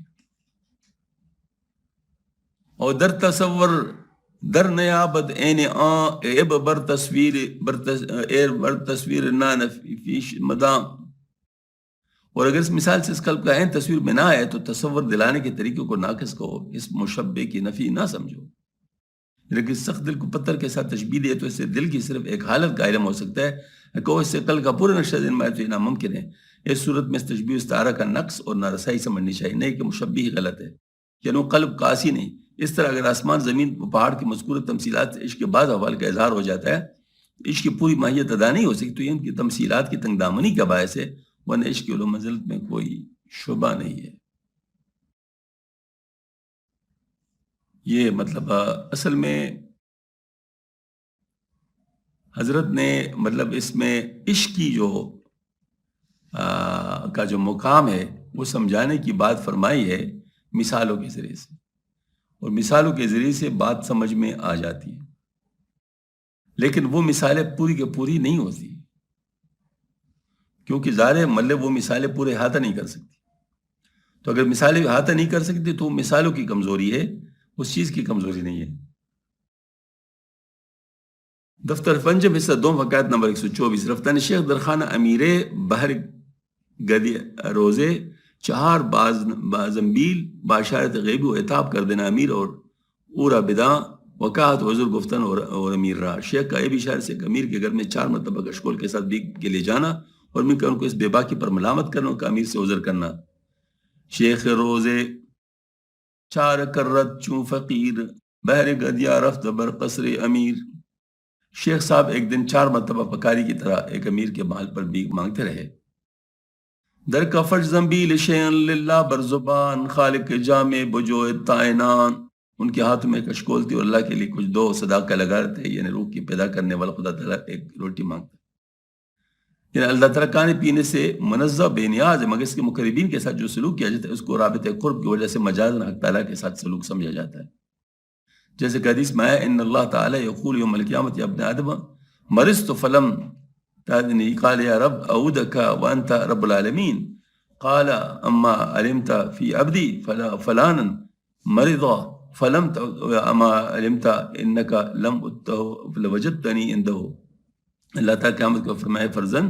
اور در تصور در نیابت این ایب بر تصویر نان فیش مدام، اور اگر اس مثال سے اس قلب کا عین تصویر میں نہ آئے تو تصور دلانے کے طریقے کو ناقص کہو، اس مشبہ کی نفی نہ سمجھو، لیکن سخت دل کو پتھر کے ساتھ تشبیہ دے تو اس سے دل کی صرف ایک حالت کا علم ہو سکتا ہے، کہ اس سے قلب کا پورا نقشہ ذہن میں آئے تو یہ ناممکن ہے۔ اس صورت میں اس تشبیہ استعارہ کا نقص اور نارسائی سمجھنی چاہیے، نہیں کہ مشبہ ہی غلط ہے، یعنی وہ قلب قاسی نہیں۔ اس طرح اگر آسمان، زمین و پہاڑ کی مذکور تمثیلات سے عشق کے بعض احوال کا اظہار ہو جاتا ہے، عشق کی پوری ماہیت ادا نہیں ہو سکتی، تو یہ ان کی تمثیلات کی تنگ دامنی کا باعث ہے، ورنہ عشق کی علوم منزلت میں کوئی شبہ نہیں ہے۔ یہ مطلب اصل میں حضرت نے مطلب اس میں عشق کی جو کا جو مقام ہے وہ سمجھانے کی بات فرمائی ہے مثالوں کے ذریعے سے، اور مثالوں کے ذریعے سے بات سمجھ میں آ جاتی ہے، لیکن وہ مثالیں پوری کے پوری نہیں ہوتی، کیونکہ ظاہر مطلب وہ مثالیں پورے احاطہ نہیں کر سکتی، تو اگر مثالیں احاطہ نہیں کر سکتی تو مثالوں کی کمزوری ہے، اس چیز کی کمزوری نہیں ہے۔ دفتر پنجم حصہ دوم وقات نمبر 124، رفتن شیخ درخانہ امیر بحر گدی روزے چہار بازمبیل باشارت غیبی و عطاب کر دینا امیر اور اورا بداں وقاحت حضور گفتن اور امیر رہا، شیخ کا ایب اشارے سے امیر کے گھر میں 4 مرتبہ کشکول کے ساتھ بیگ کے لے جانا اور مل کر ان کو اس بے باکی پر ملامت کرنا، ان کا امیر سے عذر کرنا۔ شیخ روزے چار کرت چون فقیر بحر گدیا رفت بر قصر امیر، شیخ صاحب ایک دن 4 مرتبہ پکاری کی طرح ایک امیر کے محل پر بھیک مانگتے رہے، در کا فرج زنبیل شیئن للہ بر زبان خالق جامع بجو تائنان. ان کے ہاتھ میں کشکول تھی اور اللہ کے لیے کچھ دو صدقہ لگا رہے تھے، یعنی روح کی پیدا کرنے والا خدا تعالیٰ ایک روٹی مانگتا ہے. یعنی اللہ تعالیٰ کھانے پینے سے منزہ بے نیاز ہے، مگر اس کے مقربین کے ساتھ جو سلوک کیا جاتا ہے اس کو رابط قرب کی وجہ سے مجازاً حق تعالیٰ کے ساتھ سلوک سمجھا جاتا ہے. جیسے کہ حدیث میں آیا ان اللہ تعالیٰ یقول یوم القیامت یا ابن آدم مرضت فلم تعدنی قال یا رب اعودک وانت رب العالمین قال اما علمت فی عبدی فلانا مرضا فلم اما علمت انک لم وجدتنی عنده. اللہ تعالیٰ قیامت کو فرمائے فرزن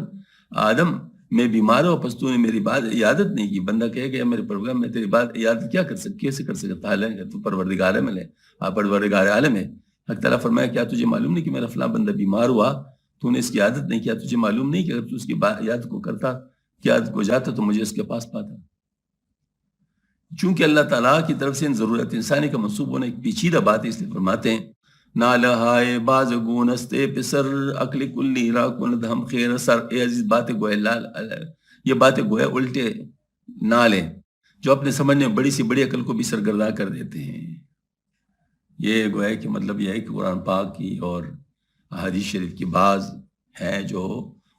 آدم میں بیمار ہوں پس تو نے میری بات عیادت نہیں کی. بندہ کہے کہ میرے پروگرام میں تیری بات عیادت کیا کر سکتا، کیسے کر سکتا ہے، تو پروردگار عالم ہے، آپ پروردگار عالم ہے. حق تعالیٰ فرمایا کیا تجھے معلوم نہیں کہ میرا فلاں بندہ بیمار ہوا، تو نے اس کی عادت نہیں کیا، تجھے معلوم نہیں کہ اگر تو اس کی عادت کو کرتا، کی عادت کو جاتا تو مجھے اس کے پاس پاتا. چونکہ اللہ تعالیٰ کی طرف سے ان ضرورت انسانی کا منسوب ہونا ایک پیچیدہ بات ہے، اس لیے فرماتے ہیں نالہائے باز گونستے پسر عقل کلی را کند ہم خیر سر. اے عزیز باتیں گوئے یہ باتیں گوئے الٹے نالے جو اپنے سمجھنے بڑی سی بڑی عقل کو بھی سرگرداں کر دیتے ہیں. یہ گوئے کہ مطلب یہ ہے کہ قرآن پاک کی اور حدیث شریف کی بعض ہیں جو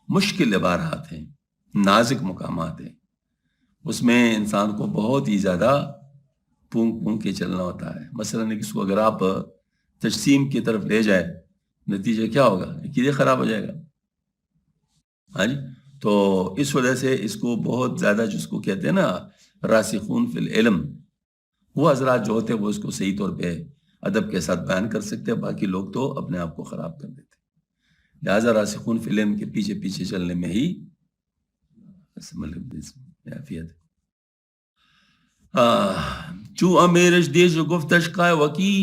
مشکل عبارات ہیں، نازک مقامات ہیں، اس میں انسان کو بہت ہی زیادہ پونک پونک کے چلنا ہوتا ہے. مثلاً اس کو اگر آپ تجسیم کی طرف لے جائے نتیجہ کیا ہوگا، عقیدہ خراب ہو جائے گا. ہاں جی، تو اس وجہ سے اس کو بہت زیادہ جس کو کہتے ہیں نا راسخون فی العلم، وہ حضرات جو ہوتے ہیں وہ اس کو صحیح طور پہ ادب کے ساتھ بیان کر سکتے ہیں، باقی لوگ تو اپنے آپ کو خراب کر دیتے ہیں. لہٰذا راسخون فی العلم کے پیچھے پیچھے چلنے میں ہی چو امیرش دیش گفتش قائے وکی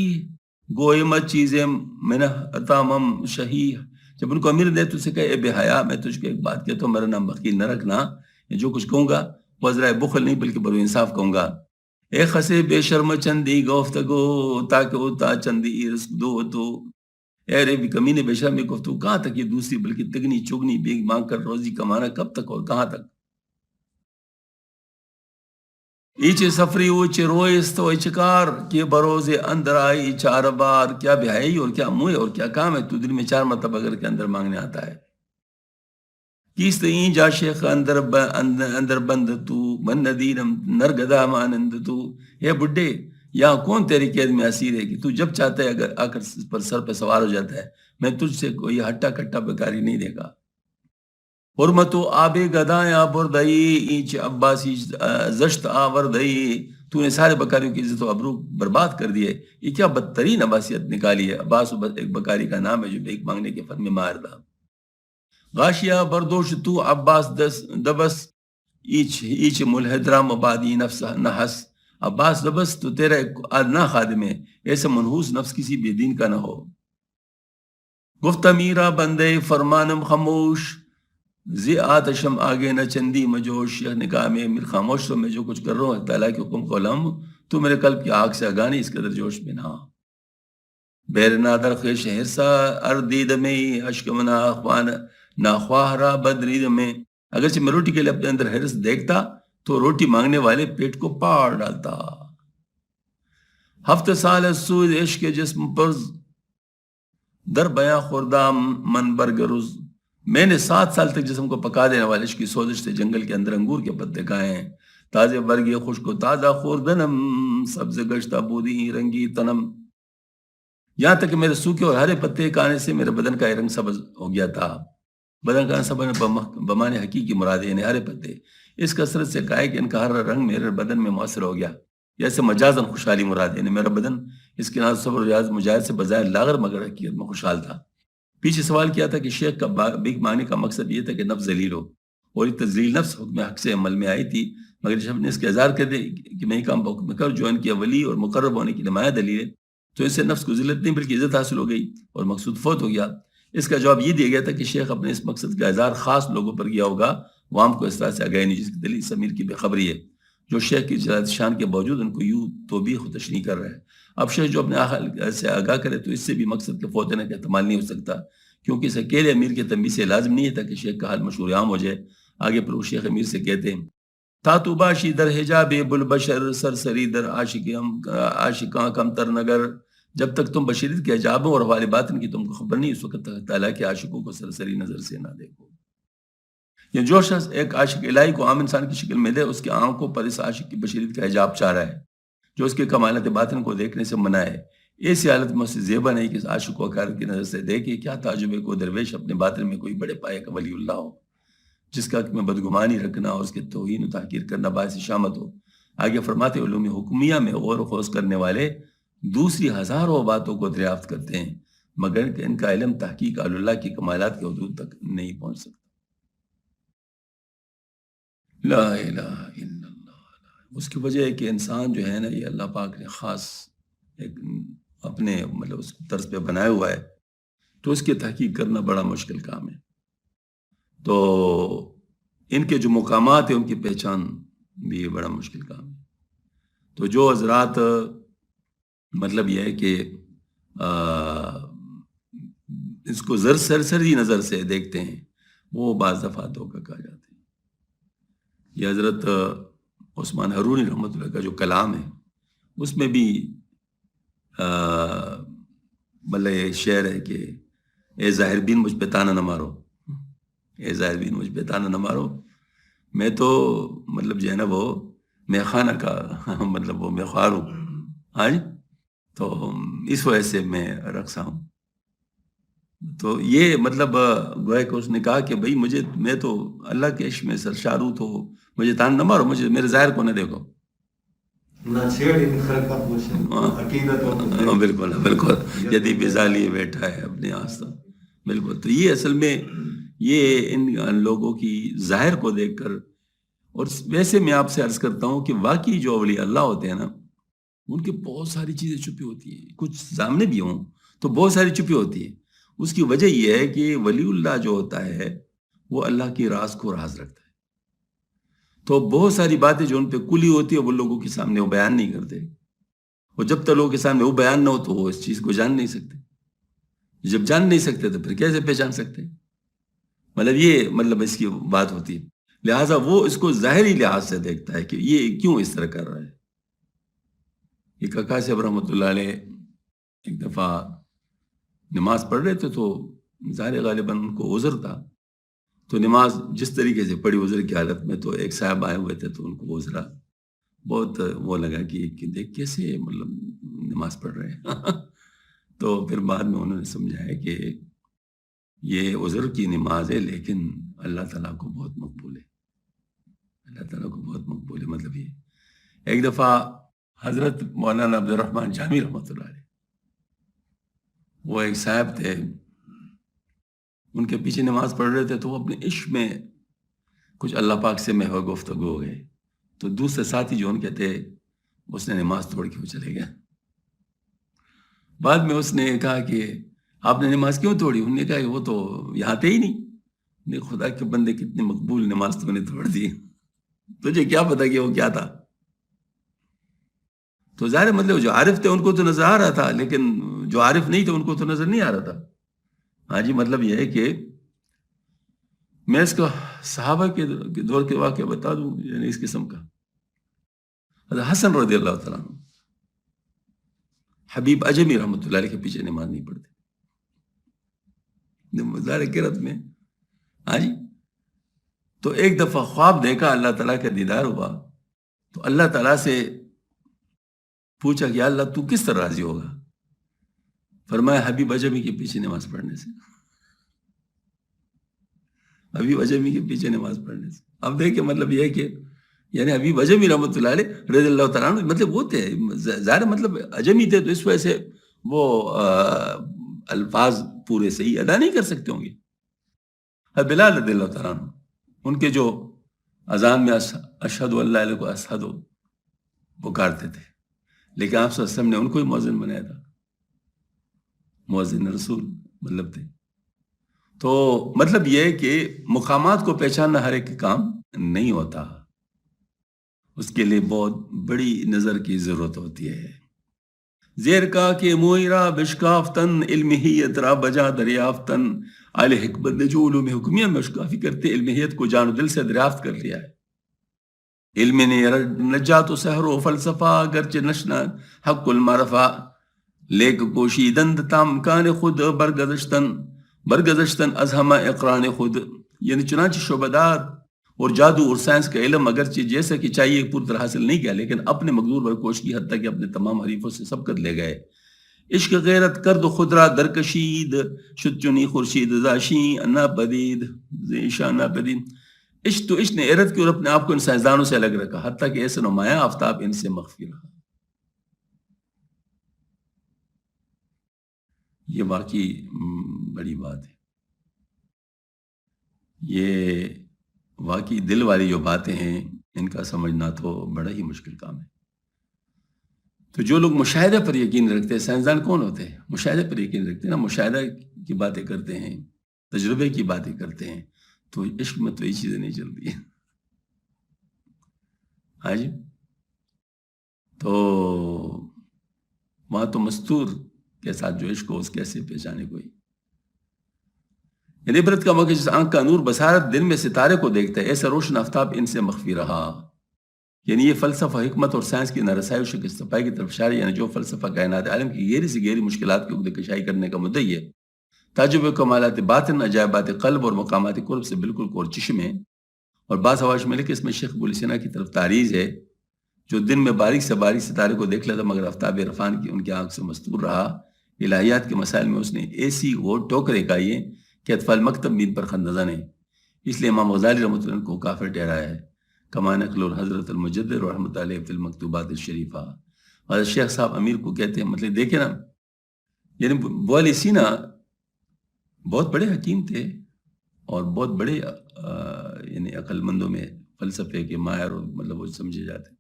گوئے مت چیزیں منہ اتامم شہی. جب ان کو امیر نے تجھ سے کہا اے بے حیا میں تجھ کو ایک بات کہتا ہوں، میرا نام بخیل نہ رکھنا، جو کچھ کہوں گا وہ ذرا بخل نہیں بلکہ برو انصاف کہوں گا. اے خسے بے شرم چندی گفتگو تاکہ ہوتا چندی رزق دو تو. اے رے بھی کمینے بے شرمی گفتگو کہاں تک، یہ دوسری بلکہ تگنی چگنی بیگ مانگ کر روزی کمانا کب تک اور کہاں تک. ایچے سفری اوچے روئست و چکار کے بروز اندر آئی چار بار. کیا بہائی اور کیا موئے اور کیا کام ہے، تو دل میں 4 مرتبہ اگر کے اندر مانگنے آتا ہے. کیست این جا شیخ اندر بند تو من ندینم نرگدا مانند تو. اے بڈھے یہاں کون تیری قید میں اسیر ہے کہ تو جب چاہتا ہے اگر آ کر پر سر پہ سوار ہو جاتا ہے. میں تجھ سے کوئی ہٹا کٹا بیکاری نہیں دے گا. حرمتو آب گدایا بردئی ایچ عباسی زشت آوردئی. تو نے سارے بکاریوں کی عزت و ابرو برباد کر دیے. یہ کیا بدترین عباسیت نکالی ہے. عباس ایک بکاری کا نام ہے جو بھیک مانگنے کے فن میں ماہر تھا. غاشیہ بردوش تو عباس دبس ایچ ملحدرام عبادی نفس نحس. عباس دبس تو تیرا ایک ادنا خادم ہے، ایسے منحوس نفس کسی بے دین کا نہ ہو. گفتہ میرا بندے فرمانم خاموش زی آتشم آگے نہ چندی مجوش. یہ نکاح میں میر خاموش تو میں جو کچھ کر رہا ہوں تعالیٰ کے حکم کو غلام ہوں، تو میرے قلب کی آگ سے اگانی اس قدر جوش میں نہ. بیر نادر خیش حرسا اردید میں اشکمنا اخوان ناخواہ را بدرید میں. اگرچہ میں روٹی کے لیے اپنے اندر حرس دیکھتا تو روٹی مانگنے والے پیٹ کو پاڑ ڈالتا. 7 سال سود عشق جسم پر در بیاں خوردام من برگروز. میں نے 7 سال تک جسم کو پکا دینے والے عشق کی سوزش سے جنگل کے اندر انگور کے پتے کھائے ہیں. تازے برگی خشک و تازہ خوردنم سبز گشتہ بودی رنگی تنم. یہاں تک کہ میرے سوکھے اور ہرے پتے کھانے سے میرے بدن کا رنگ سبز ہو گیا تھا. بدن کا سبز بمانے حقیقی مراد یعنی ہرے پتے. اس کثرت سے کہا کہ ان کا ہر رنگ میرے بدن میں مؤثر ہو گیا. جیسے مجازن خوشحالی مراد یعنی میرا بدن اس کے ناز صبر و ریاض مجاہد سے بظاہر لاغر مگر حقیقت میں خوشحال تھا. پیچھے سوال کیا تھا کہ شیخ کا بھیک مانگنے کا مقصد یہ تھا کہ نفس ذلیل ہو، اور یہ تذلیل نفس حکم حق سے عمل میں آئی تھی. مگر جب نے اس کے اظہار کر دے کہ میں یہ کام بحکم کر جو ان کی ولی اور مقرب ہونے کی نمایاں دلیل ہے، تو اس سے نفس کو ذلت نہیں بلکہ عزت حاصل ہو گئی اور مقصود فوت ہو گیا. اس کا جواب یہ دیا گیا تھا کہ شیخ اپنے اس مقصد کا اظہار خاص لوگوں پر کیا ہوگا، عوام کو اس طرح سے آگاہی نہیں، جس کی دلیل سمیر کی بے خبری ہے جو شیخ کی جلالت شان کے باوجود ان کو یوں توبیخ و تشنیع کر رہا ہے. اب شیخ جو اپنے اہل سے آگاہ کرے تو اس سے بھی مقصد کے فوت ہونے کا احتمال نہیں ہو سکتا، کیونکہ اس اکیلے امیر کے تنبیہ سے لازم نہیں ہے تھا کہ شیخ کا حال مشہور عام ہو جائے. آگے پر وہ شیخ امیر سے کہتے ہیں تا باشی در حجاب بلبشر، سرسری در عاشقاں کم تر نگر. جب تک تم بشریت کے حجابوں اور حوالے باطن کی تم کو خبر نہیں، اس وقت تک تعالیٰ کے عاشقوں کو سرسری نظر سے نہ دیکھو. یہ جو شخص ایک عاشق الہی کو عام انسان کی شکل میں دے، اس کی آنکھوں پر اس عاشق کی بشریت کا حجاب چاہ رہا ہے جو اس کے کمالات باطن کو دیکھنے سے منع ہے. ایسی حالت میں اسے زیبا نہیں کہ اس عاشق کو حقارت کی نظر سے دیکھے. کیا تعجب ہے کو درویش اپنے باطن میں کوئی بڑے پائے کا ولی اللہ ہو جس کا حق میں بدگمانی رکھنا اور اس کے توہین و تحقیر کرنا باعث شامت ہو. آگے فرماتے علوم حکمیہ میں غور و خوض کرنے والے دوسری ہزاروں باتوں کو دریافت کرتے ہیں مگر کہ ان کا علم تحقیق اللہ کی کمالات کے حدود تک نہیں پہنچ سکتا. لا الہ الا اللہ. اس کی وجہ ہے کہ انسان جو ہے نا، یہ اللہ پاک نے خاص ایک اپنے مطلب اس طرز پہ بنایا ہوا ہے، تو اس کی تحقیق کرنا بڑا مشکل کام ہے. تو ان کے جو مقامات ہیں ان کی پہچان بھی بڑا مشکل کام ہے. تو جو حضرات مطلب یہ ہے کہ اس کو سرسری نظر سے دیکھتے ہیں، وہ بعض دفعہ دھوکہ کھا جاتے ہیں. یہ حضرت عثمان حرونی رحمۃ اللہ کا جو کلام ہے اس میں بھی مطلب یہ شعر ہے کہ اے ظاہر بین مجھ پہ تانا نہ مارو، اے ظاہر بین مجھ پہ تانا نہ مارو، میں تو مطلب جو ہے نا وہ میں خانہ کا مطلب وہ میں خوار ہوں. ہاں جی، تو اس وجہ سے میں رقصہ ہوں. تو یہ مطلب گویا کہ اس نے کہا کہ بھئی میں تو اللہ کے عشق میں سرشار ہوں، تو مجھے تان نہ مارو، مجھے میرے ظاہر کو نہ دیکھو. بالکل بالکل یدی بزالی بیٹھا ہے اپنے آستان. بالکل. تو یہ اصل میں یہ ان لوگوں کی ظاہر کو دیکھ کر، اور ویسے میں آپ سے عرض کرتا ہوں کہ واقعی جو اولیاء اللہ ہوتے ہیں نا، ان کے بہت ساری چیزیں چھپی ہوتی ہیں، کچھ سامنے بھی ہوں تو بہت ساری چھپی ہوتی ہے. اس کی وجہ یہ ہے کہ ولی اللہ جو ہوتا ہے وہ اللہ کی راز کو راز رکھتا ہے. تو بہت ساری باتیں جو ان پہ کلی ہوتی ہے وہ لوگوں کے سامنے وہ بیان نہیں کرتے، اور جب تک لوگوں کے سامنے وہ بیان نہ ہو تو وہ اس چیز کو جان نہیں سکتے. جب جان نہیں سکتے تو پھر کیسے پہچان سکتے؟ مطلب یہ مطلب اس کی بات ہوتی ہے. لہٰذا وہ اس کو ظاہری لحاظ سے دیکھتا ہے کہ یہ کیوں اس طرح کر رہا ہے. یہ کاکا صاحب رحمۃ اللہ علیہ ایک دفعہ نماز پڑھ رہے تھے، تو ظاہر غالباً ان کو عذر تھا، تو نماز جس طریقے سے پڑھی عذر کی حالت میں، تو ایک صاحب آئے ہوئے تھے تو ان کو عذرا بہت وہ لگا کہ دیکھ کیسے مطلب نماز پڑھ رہے ہیں. تو پھر بعد میں انہوں نے سمجھایا کہ یہ عذر کی نماز ہے لیکن اللہ تعالیٰ کو بہت مقبول ہے، اللہ تعالیٰ کو بہت مقبول ہے. مطلب یہ ایک دفعہ حضرت مولانا عبد الرحمن جامی رحمۃ اللہ علیہ، وہ ایک صاحب تھے، ان کے پیچھے نماز پڑھ رہے تھے، تو وہ اپنے عشق میں کچھ اللہ پاک سے محو گفتگو ہو گئے. تو دوسرے ساتھی جو ان کے تھے، اس نے نماز توڑ کے وہ چلے گیا. بعد میں اس نے کہا کہ آپ نے نماز کیوں توڑی؟ انہوں نے کہا کہ وہ تو یہاں تھے ہی نہیں. خدا کے بندے کتنی مقبول نماز تو نے توڑ دی، تجھے کیا پتا کہ وہ کیا تھا؟ تو ظاہر مطلب جو عارف تھے ان کو تو نظر آ رہا تھا، لیکن جو عارف نہیں تھے ان کو تو نظر نہیں آ رہا تھا. ہاں جی، مطلب یہ ہے کہ میں اس کا صحابہ کے دور کے واقعہ بتا دوں، یعنی اس قسم کا. حضرت حسن رضی اللہ تعالیٰ عنہ حبیب اجمی رحمۃ اللہ علیہ کے پیچھے نماز نہیں پڑھتے ظاہر قرت میں. ہاں جی، تو ایک دفعہ خواب دیکھا، اللہ تعالیٰ کا دیدار ہوا، تو اللہ تعالیٰ سے پوچھا کہ اللہ تو کس طرح راضی ہوگا؟ فرمایا حبیب اجمی کے پیچھے نماز پڑھنے سے، حبیب اجمی کے پیچھے نماز پڑھنے سے. اب دیکھیں مطلب یہ ہے کہ یعنی حبیب اجمی رحمۃ اللہ علیہ رضی اللہ تعالیٰ عنہ مطلب وہ تھے ظاہر مطلب اجمی تھے، تو اس وجہ سے وہ الفاظ پورے صحیح ادا نہیں کر سکتے ہوں گے. بلال رضی اللہ تعالیٰ عنہ ان کے جو اذان میں اشہد اللہ علیہ کو اشہد پکارتے تھے، لیکن آپ صلی اللہ علیہ وسلم نے ان کو ہی مؤذن بنایا تھا، مؤذن رسول مطلب تھے. تو مطلب یہ ہے کہ مقامات کو پہچاننا ہر ایک کام نہیں ہوتا، اس کے لیے بہت بڑی نظر کی ضرورت ہوتی ہے. زیر کا کہ موئرا بشکافتن علمہیت را بجا دریافتن، اہل حکمت نے جو علوم حکمیہ میں اشکافی کرتے علمہیت کو جان و دل سے دریافت کر لیا ہے. علم نجات و سحر و فلسفہ اگرچہ نشنا حق المعرفہ، لیک کوشیدند تامکان خود برگزشتن از ہمہ اقران خود. یعنی چنانچہ شعبدات اور جادو اور سائنس کا علم اگرچہ جیسا کہ چاہیے پوری طرح حاصل نہیں کیا، لیکن اپنے مقدور پر کوشش کی، حتیٰ کہ اپنے تمام حریفوں سے سبقت لے گئے. عشق غیرت کرد و خود را درکشید، شد چنی خورشید زاشی انا پدید زیشا نا پدید. عشق تو عشق نے غیرت کی اور اپنے آپ کو ان سائنسدانوں سے الگ رکھا، حتیٰ کہ ایسے نمایاں آفتاب ان سے مخفی رہا. یہ واقعی بڑی بات ہے. یہ واقعی دل والی جو باتیں ہیں ان کا سمجھنا تو بڑا ہی مشکل کام ہے. تو جو لوگ مشاہدے پر یقین رکھتے ہیں، سائنسدان کون ہوتے ہیں؟ مشاہدے پر یقین رکھتے ہیں نا، مشاہدہ کی باتیں کرتے ہیں، تجربے کی باتیں کرتے ہیں. تو عشق میں تو یہ چیزیں نہیں چلتی ہیں. ہاں جی، تو وہاں تو مستور کے ساتھ جو عشق ہو اس کیسے پہچانے کوئی. یعنی عبرت کا موقع جس آنکھ کا نور بصارت دن میں ستارے کو دیکھتا ہے، ایسا روشن آفتاب ان سے مخفی رہا. یعنی یہ فلسفہ حکمت اور سائنس کی نارسائی و شکست پائی کی طرف اشارہ، یعنی جو فلسفہ کائنات عالم کی گہری سے گہری مشکلات کی عقدہ کشائی کرنے کا مدعی ہے، تعجب کمالات باطن، عجائبات قلب اور مقامات قرب سے بالکل کور چشم ہے. اور بعض حواش میں لکھے اس میں شیخ ابو السینا کی طرف تعریض ہے، جو دن میں باریک سے باریک ستارے کو دیکھ لیتا مگر آفتاب عرفان کی ان کی آنکھ سے مستور رہا. الہیات کے مسائل میں اس نے ایسی وہ ٹوکرے کھائیے کہ اطفال مکتب بھی ان پر خندزن ہے. اس لیے امام غزالی رحمۃ اللہ کو کافر ٹھہرایا ہے. کما نقل حضرت المجدد رحمۃ اللہ فی المکتوبات الشریفہ. حضرت شیخ صاحب امیر کو کہتے ہیں، مطلب دیکھیں نا، یعنی ابو علی سینا بہت بڑے حکیم تھے اور بہت بڑے یعنی عقل مندوں میں فلسفے کے ماہر اور مطلب وہ سمجھے جاتے.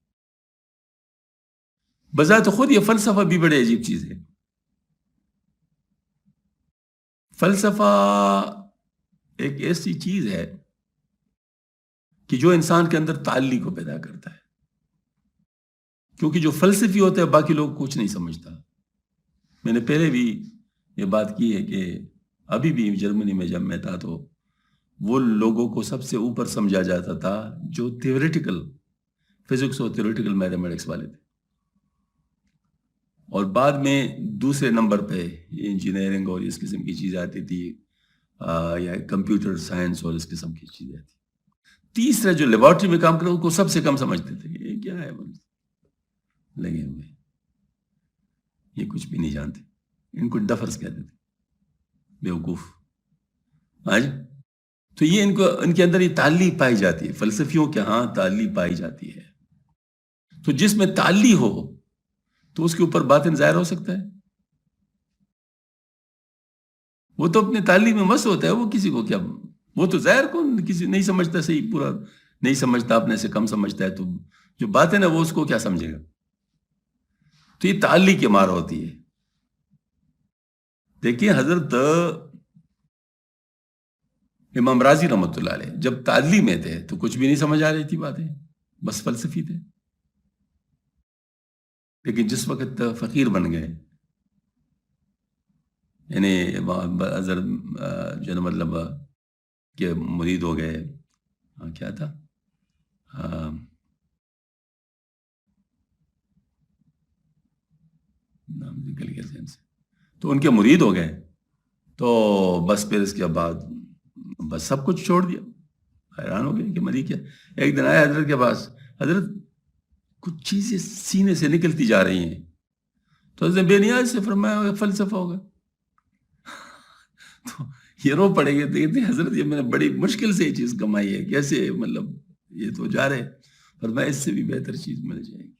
بذات خود یہ فلسفہ بھی بڑے عجیب چیز ہے. فلسفہ ایک ایسی چیز ہے کہ جو انسان کے اندر تعلی کو پیدا کرتا ہے، کیونکہ جو فلسفی ہوتا ہے باقی لوگ کچھ نہیں سمجھتا. میں نے پہلے بھی یہ بات کی ہے کہ ابھی بھی جرمنی میں جب میں تھا تو وہ لوگوں کو سب سے اوپر سمجھا جاتا تھا جو تھیوریٹیکل فزکس اور تھیوریٹیکل میتھمیٹکس والے تھے، اور بعد میں دوسرے نمبر پہ انجینئرنگ اور اس قسم کی چیزیں آتی تھی، یا کمپیوٹر سائنس اور اس قسم کی چیزیں آتی. تیسرا جو لیبارٹری میں کام کرتے ان کو سب سے کم سمجھتے تھے، یہ کیا ہے لگے ہوئے، یہ کچھ بھی نہیں جانتے. ان کو ڈفرز کہتے تھے، بیوقوف. آج تو یہ ان کے اندر یہ تعلی پائی جاتی ہے، فلسفیوں کے ہاں تعلی پائی جاتی ہے. تو جس میں تعلی ہو تو اس کے اوپر باطن ظاہر ہو سکتا ہے. وہ تو اپنے تعلیم میں مست ہوتا ہے، وہ کسی کو کیا، وہ تو ظاہر کون کسی نہیں سمجھتا، صحیح پورا نہیں سمجھتا، اپنے سے کم سمجھتا ہے، تو جو باطن ہے وہ اس کو کیا سمجھے گا. تو یہ تعلی کی مار ہوتی ہے. دیکھیے حضرت امام راضی رحمۃ اللہ علیہ جب تعلی میں تھے تو کچھ بھی نہیں سمجھ آ رہی تھی باتیں، بس فلسفی تھے. لیکن جس وقت فقیر بن گئے، یعنی حضرت جو ہے مطلب کہ مرید ہو گئے، کیا تھا نام نکل گیا ذہن سے، تو ان کے مرید ہو گئے تو بس پھر اس کے بعد بس سب کچھ چھوڑ دیا. حیران ہو گئے کہ مری کیا. ایک دن آیا حضرت کے پاس، حضرت کچھ چیزیں سینے سے نکلتی جا رہی ہیں. تو حضرت بے نیاز سے فرمایا فلسفہ ہوگا. تو یہ رو پڑے گے، دیکھتے حضرت یہ میں نے بڑی مشکل سے یہ چیز کمائی ہے، کیسے مطلب یہ تو جا رہے، فرمایا اس سے بھی بہتر چیز مل جائے گی.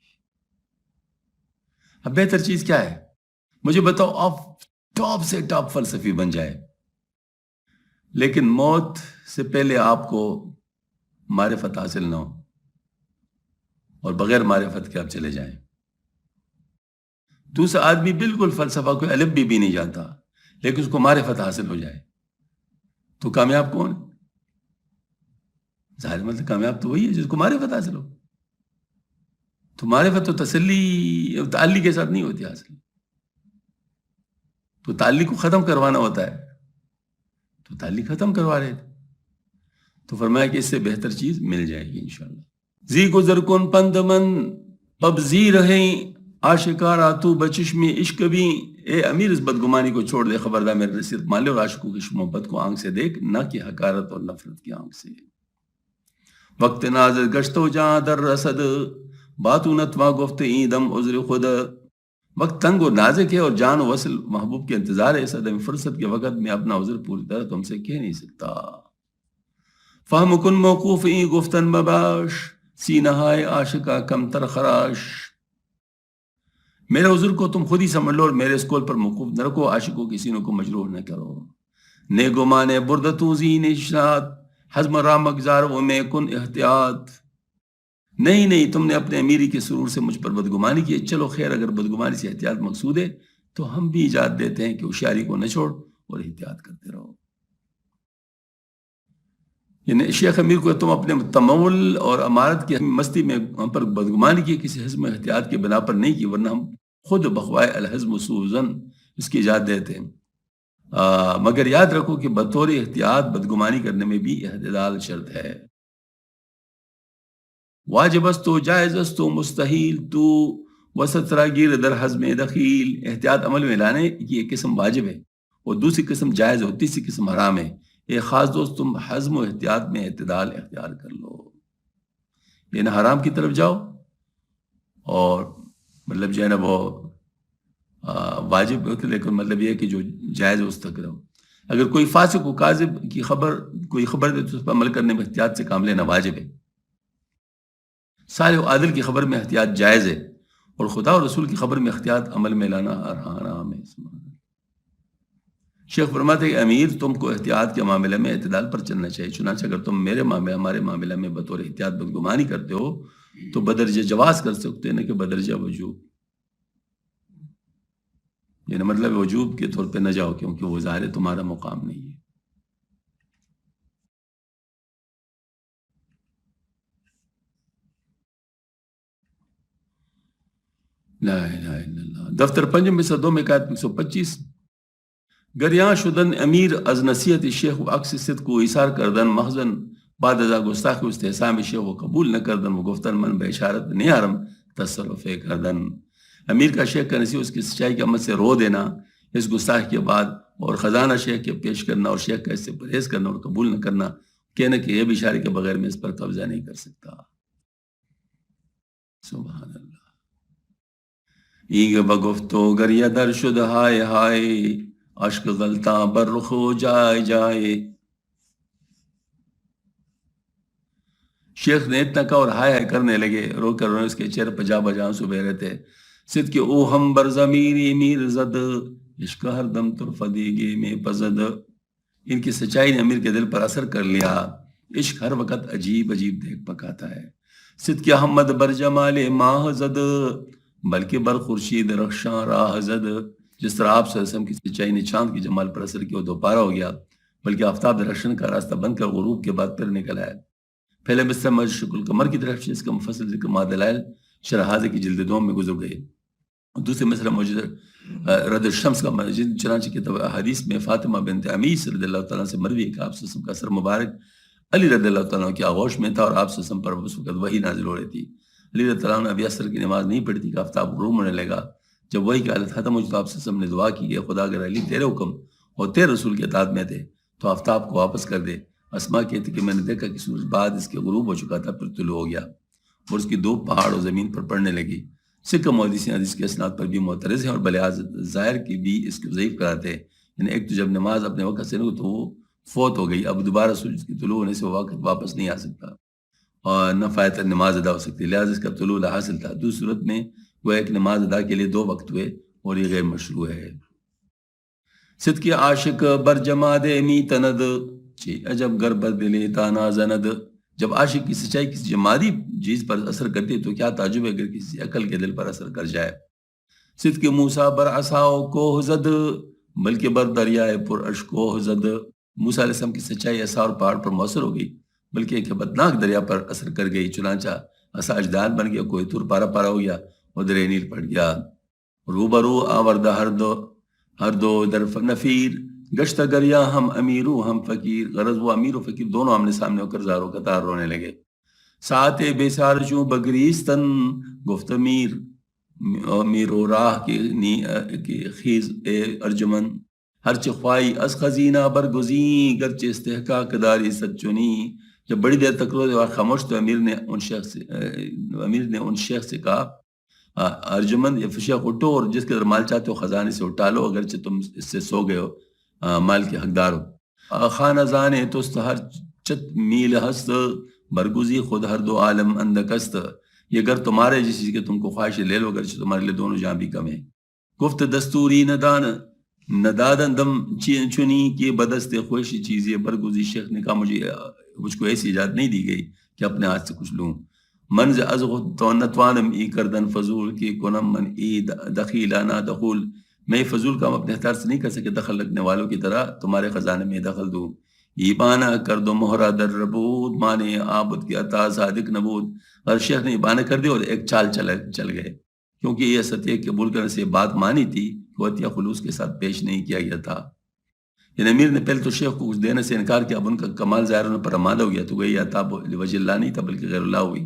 اب بہتر چیز کیا ہے مجھے بتاؤ. آپ ٹاپ سے ٹاپ فلسفی بن جائے، لیکن موت سے پہلے آپ کو معرفت حاصل نہ ہو اور بغیر معرفت کے آپ چلے جائیں. دوسرا آدمی بالکل فلسفہ کو الف بھی نہیں جانتا، لیکن اس کو معرفت حاصل ہو جائے تو کامیاب کون؟ ظاہر مطلب کامیاب تو وہی ہے جس کو معرفت حاصل ہو. تو معرفت تو تسلی تعلی کے ساتھ نہیں ہوتی حاصل، تو تعلی کو ختم کروانا ہوتا ہے. تو تعلی ختم کروا رہے تھے، تو فرمایا کہ اس سے بہتر چیز مل جائے گی انشاءاللہ. زی گزر کن پند من اب زی رہیں آشکارا تو بچشم عشق بھی. اے امیر اس بدگمانی کو چھوڑ دے، خبردار میرے نصیحت مان لے اور عاشقوں کی محبت کو آنکھ سے دیکھ، نہ کہ حقارت اور نفرت کی آنکھ سے. وقت نازر گشت و جہاں در رسد باتو نتوا گفت ایدم عذر خود. وقت تنگ و نازک ہے اور جان و وصل محبوب کے انتظار ہے، اس عدم فرصت کے وقت میں اپنا عذر پوری طرح تم سے کہہ نہیں سکتا. فہم کن موقوف ای گفتن مباش سینہائے عاشقہ کم تر خراش. میرے عذر کو تم خود ہی سمجھ لو اور میرے اس قول پر موقوف نہ رکھو، عاشقوں کی سینوں کو مجروح نہ کرو. نے گمانے بردتو زین اشنات حزم رامک زار و میں کن احتیاط. نہیں تم نے اپنے امیری کے سرور سے مجھ پر بدگمانی کی. چلو خیر، اگر بدگمانی سے احتیاط مقصود ہے تو ہم بھی اجازت دیتے ہیں کہ ہوشیاری کو نہ چھوڑ اور احتیاط کرتے رہو. یعنی شیخ امیر کو تم اپنے تمول اور امارت کی مستی میں ہم پر بدگمانی کی، کسی حزم احتیاط کی بنا پر نہیں کی، ورنہ ہم خود بخوائے الحزم سوزن اس کی اجازت دیتے ہیں. مگر یاد رکھو کہ بطور احتیاط بدگمانی کرنے میں بھی اعتدال شرط ہے. واجب است و جائز است و مستحیل تو وسط راگیر در حزم دخیل. احتیاط عمل میں لانے کی ایک قسم واجب ہے اور دوسری قسم جائز اور تیسری قسم حرام ہے. ایک خاص دوست تم حزم و احتیاط میں اعتدال اختیار کر لو. یہ نہ حرام کی طرف جاؤ اور مطلب جو ہے نا وہ واجب، لیکن مطلب یہ ہے کہ جو جائز اس تک رہو. اگر کوئی فاسق و کاذب کی کوئی خبر دے تو اس پر عمل کرنے میں احتیاط سے کام لینا واجب ہے. صالح و عادل کی خبر میں احتیاط جائز ہے اور خدا اور رسول کی خبر میں احتیاط عمل میں لانا حرام ہے. شیخ فرماتے ہیں کہ امیر تم کو احتیاط کے معاملے میں اعتدال پر چلنا چاہیے. چنانچہ اگر تم ہمارے معاملے میں بطور احتیاط بدگمانی کرتے ہو تو بدرجہ جواز کر سکتے ہیں، نہ کہ بدرجہ وجوب. یعنی مطلب وجوب کے طور پہ نہ جاؤ، کیونکہ وہ ظاہر تمہارا مقام نہیں ہے. لا الہ الا اللہ. دفتر پنجم میں صدوں میں قائد 125. گریاں شدن امیر از نصیحت شیخ و عکس صدق و ایثار کردن محضن بعد ازا گستاخ و استحسام شیخ و قبول نہ کردن و گفتن من بے اشارت نیارم تصرف کردن. امیر کا شیخ کا نصیحت اس کی سچائی کے عمل سے رو دینا اس گستاخ کے بعد، اور خزانہ شیخ کے پیش کرنا اور شیخ کا اس سے پرہیز کرنا اور قبول نہ کرنا، کہنا کہ یہ بھی اشارے کے بغیر میں اس پر قبضہ نہیں کر سکتا. سبحان اللہ. ایگ بگفتو گریہ در شد ہائے ہائے اشک غلطاں بر رخ ہو جائے جائے. شیخ نے اتنا کہا اور ہائے ہائے کرنے لگے، رو کر رونے اس کے چہرے پہ جا بجا آنسو بہ رہے تھے. صد کے او ہم بر ضمیری میر زد عشق ہر دم ترفدیگی میں پزد. ان کی سچائی نے امیر کے دل پر اثر کر لیا. عشق ہر وقت عجیب عجیب دیکھ پکاتا ہے. صد کے احمد بر جمال ماہ زد بلکہ بر خورشید رخشاں راہ زد. جس طرح آپ صلی اللہ علیہ وسلم کی سچائی نے چاند کی جمال پر اثر کیا، وہ دوپہر ہو گیا، بلکہ آفتاب درخشن کا راستہ بند کر غروب کے بعد پھر نکل آیا. پہلے مصر مشرق القمر کی طرف سے اس کا مفصل ذکر مادلائل شرح حاضر کی جلد 2 میں گزر گئے. دوسرے مصر موجود رد الشمس کا مسجد، چنانچہ کتاب حدیث میں فاطمہ بنت عمیس رضی اللہ تعالیٰ سے مروی ہے کہ آپ صلی اللہ علیہ وسلم کا سر مبارک علی رضی اللہ تعالیٰ کی آغوش میں تھا اور آپ صلی اللہ علیہ وسلم پر اس وقت وحی نازل ہو رہی تھی. علی رضی اللہ عنہ ابھی عصر کی نماز نہیں پڑھی تھی کہ آفتاب غروب ہونے لگا. جب وہی کی حالت ختم ہوئی تو آپ صلی اللہ علیہ وسلم نے دعا کی کہ خدا اگر علی تیرے حکم اور تیرے رسول کے اطاعت میں تھے تو آفتاب کو واپس کر دے. اسما کہتی کہ میں نے دیکھا کہ سورج بعد اس کے غروب ہو چکا تھا، پھر طلوع ہو گیا اور اس کی دھوپ پہاڑ اور زمین پر پڑنے لگی. سکھ محدثین حدیث کے اسناد پر بھی معترض ہیں اور بلحاظ ظاہر کی بھی اس کو ضعیف کراتے ہیں. یعنی ایک تو جب نماز اپنے وقت سے نہیں تو وہ فوت ہو گئی، اب دوبارہ سورج کی طلوع ہونے سے وہ وقت واپس نہیں آ سکتا اور نہ فائدہ نماز ادا ہو سکتی، لہٰذا اس کا طلوع حاصل تھا. دوسری صورت میں وہ ایک نماز ادا کے لیے 2 وقت ہوئے اور یہ غیر مشروع ہے. صدق عاشق بر جماد می تند چی عجب گر بر دل تانا زند. جب عاشق کی سچائی کسی جمادی چیز پر اثر کرتی ہے تو کیا تعجب ہے اگر کسی عقل کے دل پر اثر کر جائے. صدق موسیٰ بر عصاؤ کوہ زد بلکہ بر دریائے پر اشکوہ زد. موسیٰ علیہ السلام کی سچائی عصا اور پہاڑ پر مؤثر ہو گئی بلکہ ایک بدناک دریا پر اثر کر گئی. چنانچہ عصا اجداد بن گیا، کوئی تور پارا پارا ہو گیا اور دریا نیل پڑ گیا. روبرو آوردہ ہر دو در نفیر گشتہ گریا ہم امیرو ہم فقیر. غرض وہ امیر و فقیر دونوں آمنے سامنے ہو کر زارو قطار رونے لگے. ساتھ بیسار چوں بگریستن گفت میر و راہ کی خیز اے ارجمن ہرچ خوائی از خزینہ برگزین گرچہ استحقاق داری سچنی. جب بڑی دیر تک روز خاموش تو امیر نے ان شیخ سے کہا ارجمن یہ شیخ اٹھو اور جس کے در مال چاہتے ہو خزانے سے اٹھا لو اگرچہ تم اس سے سو گئے ہو مال کے حقدار ہو. خانہ زانے توست ہر چت میل ہست برگزی خود ہر دو عالم اندکست. یہ گر تمہارے جس چیز کے تم کو خواہش لے لو اگرچہ تمہارے لیے دونوں جہاں بھی کم ہے. گفت دستوری ندادن دم چنی کی بدست خوش چیزیں برگزی. شیخ نے کہا مجھ کو ایسی اجازت نہیں دی گئی کہ اپنے ہاتھ سے کچھ لوں. منز از تو نتوانم ای کردن فضول کی کنم من ای دخیلانا دخول. میں فضول کام اپنے اختیار سے نہیں کر سکے دخل رکھنے والوں کی طرح تمہارے خزانے میں دخل دوں. ایبانا کر دو مہرہ در ربود مانے عابد کی عطا صادق نبود. اور شیخ نے ایبانا کر دی اور ایک چال چل گئے کیونکہ یہ ستیہ قبول کرنے سے بات مانی تھی کہ عطیہ خلوص کے ساتھ پیش نہیں کیا گیا تھا. یعنی امیر نے پہلے تو شیخ کو کچھ دینے سے انکار کیا. اب ان کا کمال ظاہر ہونے پر امادہ ہو گیا تو گئی عطا وجہ اللہ نہیں تھا بلکہ غیر اللہ ہوئی.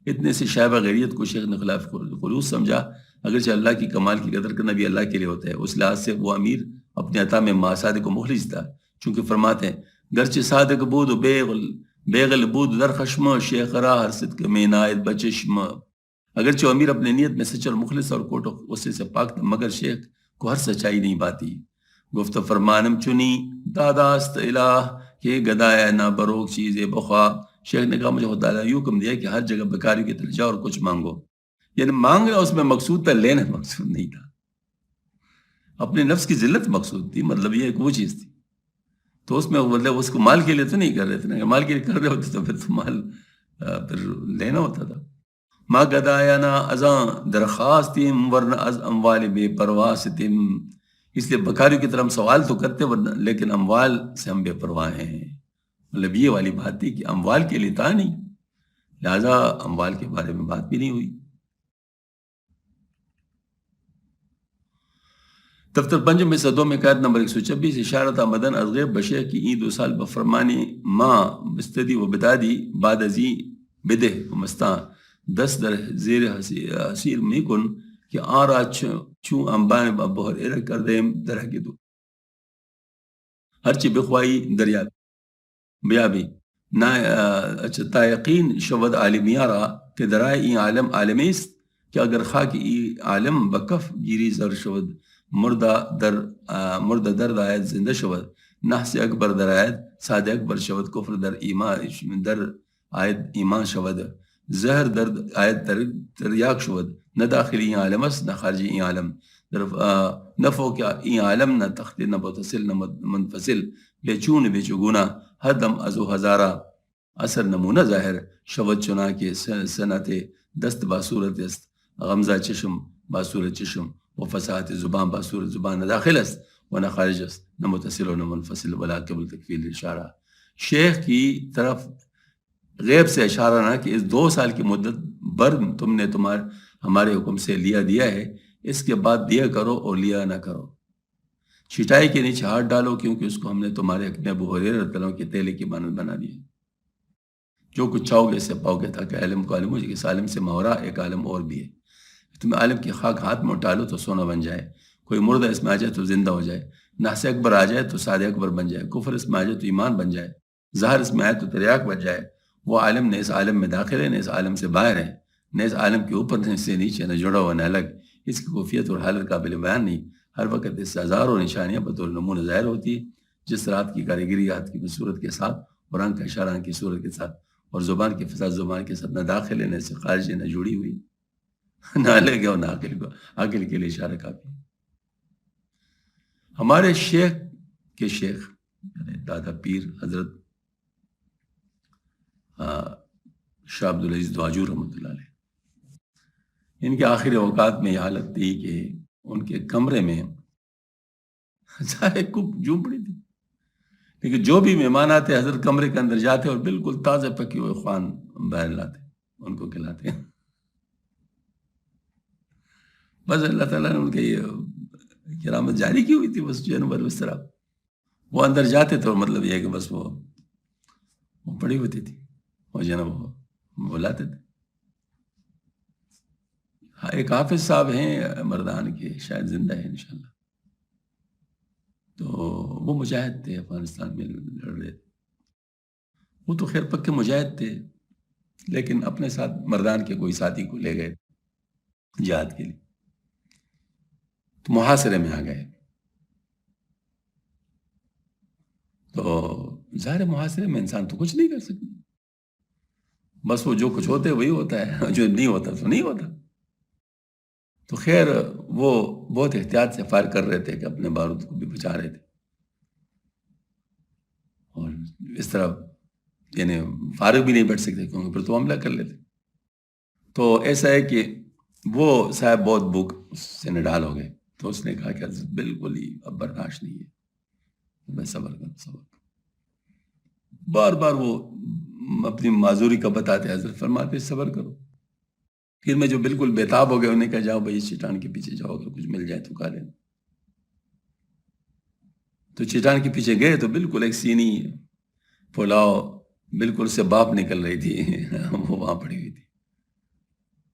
اتنے سے شائبہ غیریت کو شیخ نے خلاف خلوص سمجھا اگرچہ اللہ کی کمال کی قدر کرنا بھی اللہ کے لیے ہوتا ہے. اس لحاظ سے وہ امیر اپنے عطا میں صادق و مخلص تھا چونکہ فرماتے ہیں گرچہ صادق بود و بیغل بود در خشم شیخ را ہر صدق میں نائد بچشم. اگرچہ امیر اپنے نیت میں سچ اور مخلص اور کوٹ غصے سے پاک تھا مگر شیخ کو ہر سچائی نہیں پاتی. گفت فرمانم چنی داداست الہ کہ گدایا نہ بروک چیز بخوا. شیخ نے کہا مجھے خدا تعالیٰ یوں حکم دیا کہ ہر جگہ بیکاری کی طرف جاؤ اور کچھ مانگو. یعنی مانگنا اس میں مقصود تھا لینا مقصود نہیں تھا. اپنے نفس کی ذلت مقصود تھی. مطلب یہ ایک وہ چیز تھی تو اس میں مطلب اس کو مال کے لیے تو نہیں کر رہے تھے. اگر مال کے لیے کر رہے ہوتے تو پھر تو مال پھر لینا ہوتا تھا. ما گدایا نا ازاں درخواستیم ورنہ از اموال بے پرواستیم. اس لیے بکاریوں کی طرح ہم سوال تو کرتے ورنہ لیکن اموال سے ہم بے پرواہ ہیں. مطلب یہ والی بات تھی کہ اموال کے لیے تھا نہیں لہذا اموال کے بارے میں بات بھی نہیں ہوئی. دفتر پنجم میں صدوں میں قید نمبر 126 اشارت مدن از غیب بشیخ کی این 2 سال بفرمانی ما بستدی و بدادی بعد ازی بدہ و مستان 10 در زیر حسیر میکن کہ آرا چون انبان بہر ارک کردیم درہ کی دو ہرچی بخوائی دریاب بیابی نا اچھا تا یقین شود عالمیارا کہ درائے این عالم عالمیست کہ اگر خاک ای عالم بکف گیری زر شود مردہ درد آیت زندہ شود نحس اکبر در آیت ساد اکبر شود کفر در ایمان در آیت ایمان شود زہر درد آیت تریاک شود نہ داخلی این عالم است نہ خارجی این عالم نفو کیا این عالم نہ تخت نہ متصل نہ منفصل بے چون بے چگونا ہر دم ازو ہزارہ اثر نمونہ ظاہر شود چنا کے سنت دست باصورت است غمزہ چشم باصورت چشم و فصاحت زبان باصورت زبان نہ داخل است و نہ خارج است نہ متصل و نہ منفصل ولا قبل تکفیل اشارہ. شیخ کی طرف غیب سے اشارہ نہ کہ اس 2 سال کی مدت بھر تم نے ہمارے حکم سے دیا ہے اس کے بعد دیا کرو اور لیا نہ کرو. چھٹائی کے نیچے ہاتھ ڈالو کیونکہ اس کو ہم نے تمہارے حق میں ابو ہریرہ رضی اللہ عنہ کے تیلے کی مانند بنا دیا. جو کچھ چاہو گے اسے پاؤ گے تاکہ عالم کو عالم ہو جائے. اس عالم سے ماورا ایک عالم اور بھی ہے. تم عالم کی خاک ہاتھ میں اٹھا لو تو سونا بن جائے. کوئی مردہ اس میں آ جائے تو زندہ ہو جائے. نحس اکبر آ جائے تو ساد اکبر بن جائے. کفر اس میں آ جائے تو ایمان بن جائے. ظاہر اس میں آئے تو تریاک بن جائے. وہ عالم نہ اس عالم میں داخل ہے نہ اس عالم سے باہر ہے نہ اس عالم کے اوپر نہ اس سے نیچے نہ جڑا ہوا نہ الگ. اس کی کیفیت اور حالت قابل بیان نہیں. ہر وقت اس سے ہزاروں نشانیاں بطور نمونہ ظاہر ہوتی ہے جس رات کی کاریگری ہاتھ کی صورت کے ساتھ اور آنکھ کا اشارہ کی صورت کے ساتھ اور زبان کی فساد زبان کے ساتھ نہ داخل ہے نہ اس سے خارج ہے نہ جڑی ہوئی نہ الگ ہے اور نہ عقل کے لیے اشارہ کافی. ہمارے شیخ کے شیخ دادا پیر حضرت شاہ عبدالعزیز دواجو رحمۃ اللہ علیہ ان کے آخری اوقات میں یہ حالت تھی کہ ان کے کمرے میں جھوم پڑی تھی لیکن جو بھی مہمان آتے حضرت کمرے کے اندر جاتے اور بالکل تازہ پکے ہوئے خوان باہر لاتے ان کو کھلاتے. بس اللہ تعالیٰ نے ان کے یہ کرامت جاری کی ہوئی تھی. بس جنور اس طرح وہ اندر جاتے تو مطلب یہ ہے کہ بس وہ پڑی ہوتی تھی وہ جنب بلاتے تھے. ہاں ایک حافظ صاحب ہیں مردان کے، شاید زندہ ہیں انشاءاللہ. تو وہ مجاہد تھے، افغانستان میں لڑ رہے تھے. وہ تو خیر پکے مجاہد تھے، لیکن اپنے ساتھ مردان کے کوئی ساتھی کو لے گئے جہاد کے لیے، تو محاصرے میں آ گئے. تو ظاہر محاصرے میں انسان تو کچھ نہیں کر سکتا، بس وہ جو کچھ ہوتے وہی ہوتا ہے، جو نہیں ہوتا تو نہیں ہوتا. تو خیر وہ بہت احتیاط سے فائر کر رہے تھے کہ اپنے بارود کو بھی بچا رہے تھے، اور اس طرح یعنی فارغ بھی نہیں بیٹھ سکتے کیونکہ پھر تو حملہ کر لیتے. تو ایسا ہے کہ وہ صاحب بہت بھوک سے نڈال ہو گئے. تو اس نے کہا کہ حضرت بالکل ہی اب برداشت نہیں ہے، میں صبر کروں صبر کروں. بار بار وہ اپنی معذوری کا بتاتے، حضرت فرماتے صبر کرو. پھر میں جو بالکل بےتاب ہو گیا، انہیں کہا جاؤ بھائی چٹان کے پیچھے جاؤ، اگر کچھ مل جائے تو کھا لینا. تو چٹان کے پیچھے گئے تو بالکل ایک سینی پلاؤ بالکل سے باپ نکل رہی تھی وہ وہاں پڑی ہوئی تھی،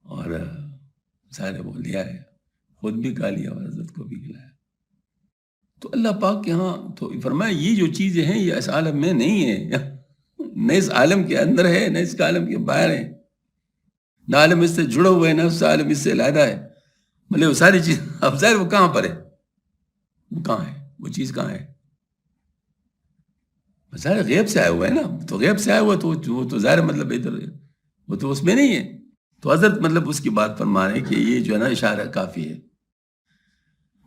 اور ظاہر وہ لیا ہے، خود بھی کھا لیا اور حضرت کو بھی کھلایا. تو اللہ پاک کے ہاں تو فرمایا یہ جو چیزیں ہیں یہ اس عالم میں نہیں ہے، نہ اس عالم کے اندر ہے نہ اس عالم کے باہر ہے، نہ عالم اس سے جڑا ہوا ہے نہ اس عالم اس سے علیحدہ ہے. مطلب وہ ساری چیز اب ظاہر وہ کہاں پر ہے، وہ کہاں ہے، وہ چیز کہاں ہے. ظاہر غیب سے آیا ہوا ہے نا، تو غیب سے آیا ہوا تو وہ تو ظاہر مطلب ادھر وہ تو اس میں نہیں ہے. تو حضرت مطلب اس کی بات فرما رہے ہیں کہ یہ جو ہے نا اشارہ کافی ہے.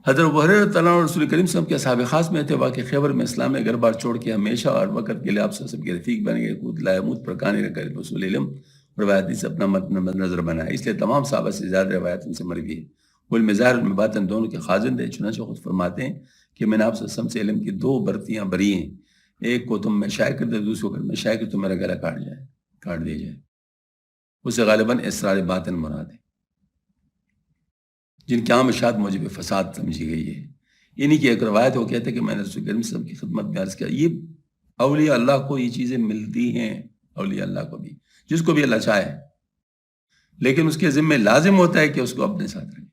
حضرت ابو ہریرہ تعالیٰ عنہ رسول کریم صلی اللہ علیہ وسلم کے اصحاب خاص میں تھے، واقع خیبر میں اسلام میں گھر بار چھوڑ کے ہمیشہ اور وقت کے لیے آپ سب کے رفیق بن گئے. خود لا يموت پر کہانی رکھ کر رسول علم روایتی سے اپنا نظر بنایا، اس لیے تمام صحابہ سے زیادہ روایت ان سے مروی ہے. وہ علم ظاہر علم باطن دونوں کے خازن تھے. چنانچہ خود فرماتے ہیں کہ میں نے آپ صلی اللہ علیہ وسلم سے علم کی دو برتیاں بری ہیں، ایک کو تم میں شائع کر دے، دوسرے کو میں شائع کر تو میرا گلا کاٹ دیا جائے. اسے غالباً اسرار باطن مراد ہے جن کی عام اشاعت موجب فساد سمجھی گئی ہے. انہی کی ایک روایت وہ کہتے ہیں کہ میں نے رسول کریم صلی اللہ علیہ وسلم کی خدمت میں عرض کیا، یہ اولیاء اللہ کو یہ چیزیں ملتی ہیں، اولیاء اللہ کو بھی، جس کو بھی اللہ چاہے، لیکن اس کے ذمہ لازم ہوتا ہے کہ اس کو اپنے ساتھ رکھے،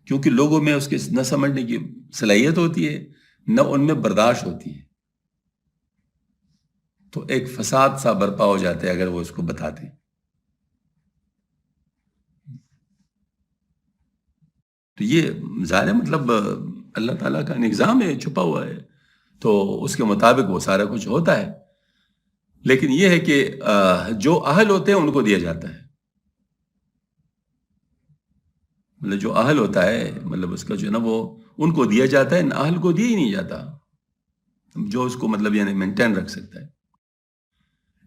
کیونکہ لوگوں میں اس کے نہ سمجھنے کی صلاحیت ہوتی ہے نہ ان میں برداشت ہوتی ہے. تو ایک فساد سا برپا ہو جاتا ہے اگر وہ اس کو بتاتے ہیں. تو یہ ظاہر مطلب اللہ تعالیٰ کا نظام ہے، چھپا ہوا ہے، تو اس کے مطابق وہ سارا کچھ ہوتا ہے. لیکن یہ ہے کہ جو اہل ہوتے ہیں ان کو دیا جاتا ہے، مطلب جو اہل ہوتا ہے مطلب اس کا جو ہے نا وہ ان کو دیا جاتا ہے، اہل کو دیا ہی نہیں جاتا، جو اس کو مطلب یعنی مینٹین رکھ سکتا ہے.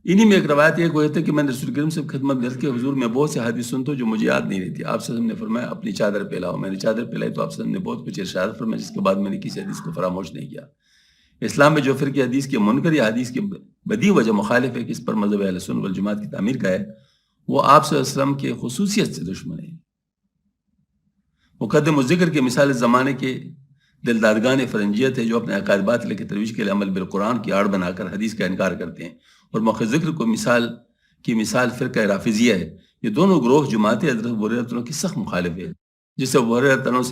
انہی میں ایک روایت یہ کوئی ہے کہ میں نے رسول کریم سے خدمت میں عرض کی، حضور میں بہت سے حدیث سنتا ہوں جو مجھے یاد نہیں رہتی. آپ صلی اللہ علیہ وسلم نے فرمایا اپنی چادر پھیلاؤ. میں نے چادر پھیلائی تو آپ صلی اللہ علیہ وسلم نے بہت کچھ ارشاد فرمایا، جس کے بعد میں نے کسی حدیث کو فراموش نہیں کیا. اسلام میں جو فرقے حدیث کے منکر یا حدیث کے بدی وجہ مخالف ہے کہ اس پر مذہب اہل سنت والجماعت کی تعمیر کا ہے، وہ آپ صلی اللہ علیہ وسلم کے خصوصیت سے دشمن ہے. مقدم الذکر کے مثال زمانے کے دلدادگان فرنجیت ہے جو اپنے عقائد باطل کی ترویج کے لیے عمل بالقرآن کی آڑ بنا کر حدیث کا انکار کرتے ہیں، اور موقع ذکر کو مثال فرقہ رافضیہ ہے. یہ دونوں گروہ جماعت حضرت ابو ہریرہ تعالیٰ عنہ کی سخت مخالف ہے، جس سے ابو ہریرہ تعالیٰ عنہ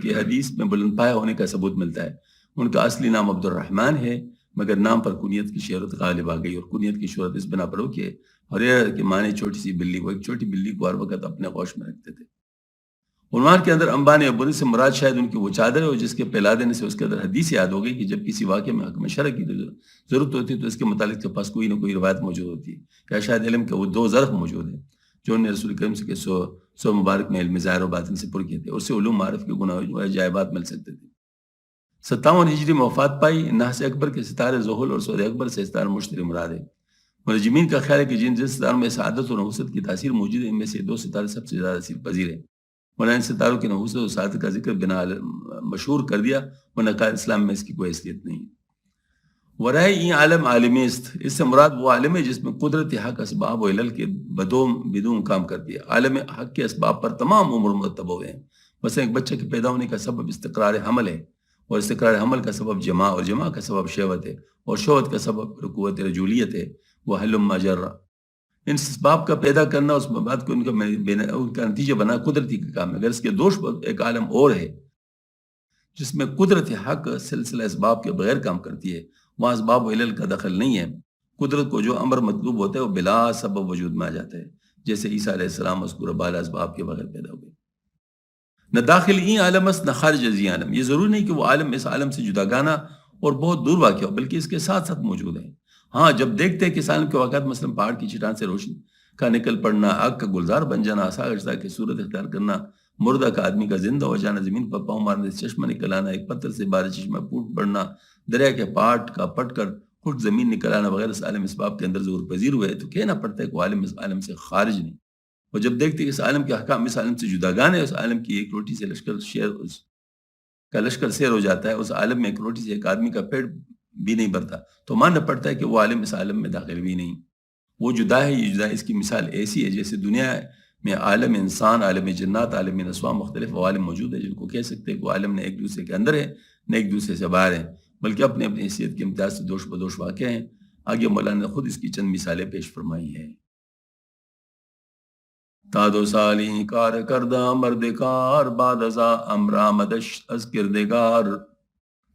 سے حدیث میں بلند پایہ ہونے کا ثبوت ملتا ہے. ان کا اصلی نام عبد الرحمن ہے، مگر نام پر کنیت کی شہرت غالب آ گئی، اور کنیت کی شہرت اس بنا پر ہو کہ ہریرہ کے معنی چھوٹی سی بلی، وہ ایک چھوٹی بلی کو ہر وقت اپنے گوش میں رکھتے تھے. عنوان کے اندر انبان ابو سے مراد شاید ان کی وہ چادر ہے، اور جس کے پھیلا دینے سے اس کے اندر حدیث یاد ہو گئی کہ جب کسی واقعے میں حکم شرع کی ضرورت ہوتی ہے تو اس کے متعلق کے پاس کوئی نہ کوئی روایت موجود ہوتی ہے. کیا شاید علم کے وہ دو ظرف موجود ہیں جو انہوں نے رسول کریم سے سو مبارک میں علم ظاہر و باطن سے پر کیے تھے، اس سے علوم معرف کے گناہ جائبات مل سکتے تھے. 57 ہجری میں وفات پائی. نحس اکبر کے ستارے زحل اور سود اکبر سے ستارہ مشتری مراد ہے. منجمین کا خیال ہے کہ جن ستاروں میں سعادت اور نحوست کی تاثیر موجود ہے، ان میں سے دو ستارے سب سے زیادہ تاثیر پذیر ہیں. مولانا ستاروں کی نحوست و سعادت کا ذکر بنا مشہور کر دیا، ورنہ اسلام میں اس کی کوئی حیثیت نہیں. ورائے این عالم عالمی است، اس سے مراد وہ عالم ہے جس میں قدرت حق اسباب و علل کے بدون کام کر دیا. عالم حق کے اسباب پر تمام امور مرتب ہوئے ہیں. مثلا ایک بچہ کے پیدا ہونے کا سبب استقرار حمل ہے، اور استقرار حمل کا سبب جماع، اور جماع کا سبب شہوت ہے، اور شہوت کا سبب رکوت رجولیت ہے. وہ حلم مجرہ ان اسباب کا پیدا کرنا، اس بات کو ان کا نتیجہ بنا قدرتی کا کام ہے. اگر اس کے دوش پر ایک عالم اور ہے جس میں قدرت حق سلسلہ اسباب کے بغیر کام کرتی ہے، وہاں اسباب و علل کا دخل نہیں ہے. قدرت کو جو امر مطلوب ہوتا ہے وہ بلا سبب وجود میں آ جاتا ہے، جیسے عیسیٰ علیہ السلام مذکور بالا اسباب کے بغیر پیدا ہوئے. نہ داخل این عالم است نہ خارج از این عالم. یہ ضروری نہیں کہ وہ عالم اس عالم سے جداگانہ اور بہت دور واقع ہو، بلکہ اس کے ساتھ ساتھ موجود ہے. ہاں، جب دیکھتے ہیں کہ اس عالم کے واقعات مثلا پہاڑ کی چٹان سے روشنی کا نکل پڑنا، آگ کا گلزار بن جانا، آسا اجزا کی صورت اختیار کرنا، مردہ کا آدمی کا زندہ ہو جانا، زمین پر پاؤں مارنے سے چشمہ نکل آنا، ایک پتھر سے بارش چشمہ پھوٹ پڑنا، دریا کے پاٹ کا پٹ کر خود زمین نکل آنا وغیرہ، اس عالم اسباب کے اندر ظہور پذیر ہوئے تو کہنا پڑتا ہے کہ وہ عالم اس عالم سے خارج نہیں. اور جب دیکھتے کہ اس عالم کے احکام اس عالم سے جداگان ہے، اس عالم کی ایک روٹی سے لشکر سیر ہو جاتا ہے، اس عالم میں ایک روٹی سے ایک آدمی کا پیٹ بھی نہیں بھرتا، تو ماننا پڑتا ہے کہ وہ عالم اس عالم میں داخل بھی نہیں، وہ جدا ہے. یہ جدا ہے. اس کی مثال ایسی ہے جیسے دنیا میں عالم انسان، عالم جنات، عالم نسواں مختلف عوالم موجود ہے جن کو کہہ سکتے ہیں کہ وہ عالم نہ ایک دوسرے کے اندر ہے نہ ایک دوسرے سے باہر ہیں، بلکہ اپنے اپنی حیثیت کے امتیاز سے دوش بدوش واقع ہیں. آگے مولانا نے خود اس کی چند مثالیں پیش فرمائی ہیں. تادو سالی کار کردہ مرد کار بعد ازا امرامدش از کردگار.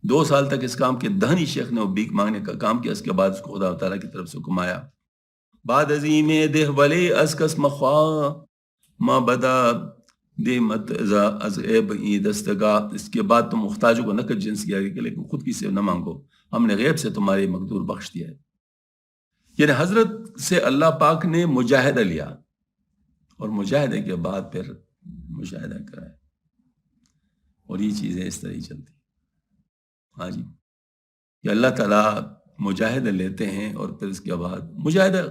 2 سال تک اس کام کے دہنی شیخ نے وہ بھیک مانگنے کا کام کیا، اس کے بعد اس کو خدا تعالیٰ کی طرف سے حکم آیا. بعد عظیم دہ ولی از کس مخواہ ما بدا دے مت از عیب ای دستگاہ. اس کے بعد تم محتاجوں کو نقد جنس کیا کہ لیکن خود کی سے نہ مانگو، ہم نے غیب سے تمہاری مقدور بخش دیا ہے. یعنی حضرت سے اللہ پاک نے مجاہدہ لیا اور مجاہدے کے بعد پھر مشاہدہ کرایا، اور یہ چیزیں اس طرح ہی چلتی. ہاں جی، کہ اللہ تعالیٰ مجاہدہ لیتے ہیں اور پھر اس کے بعد مجاہدہ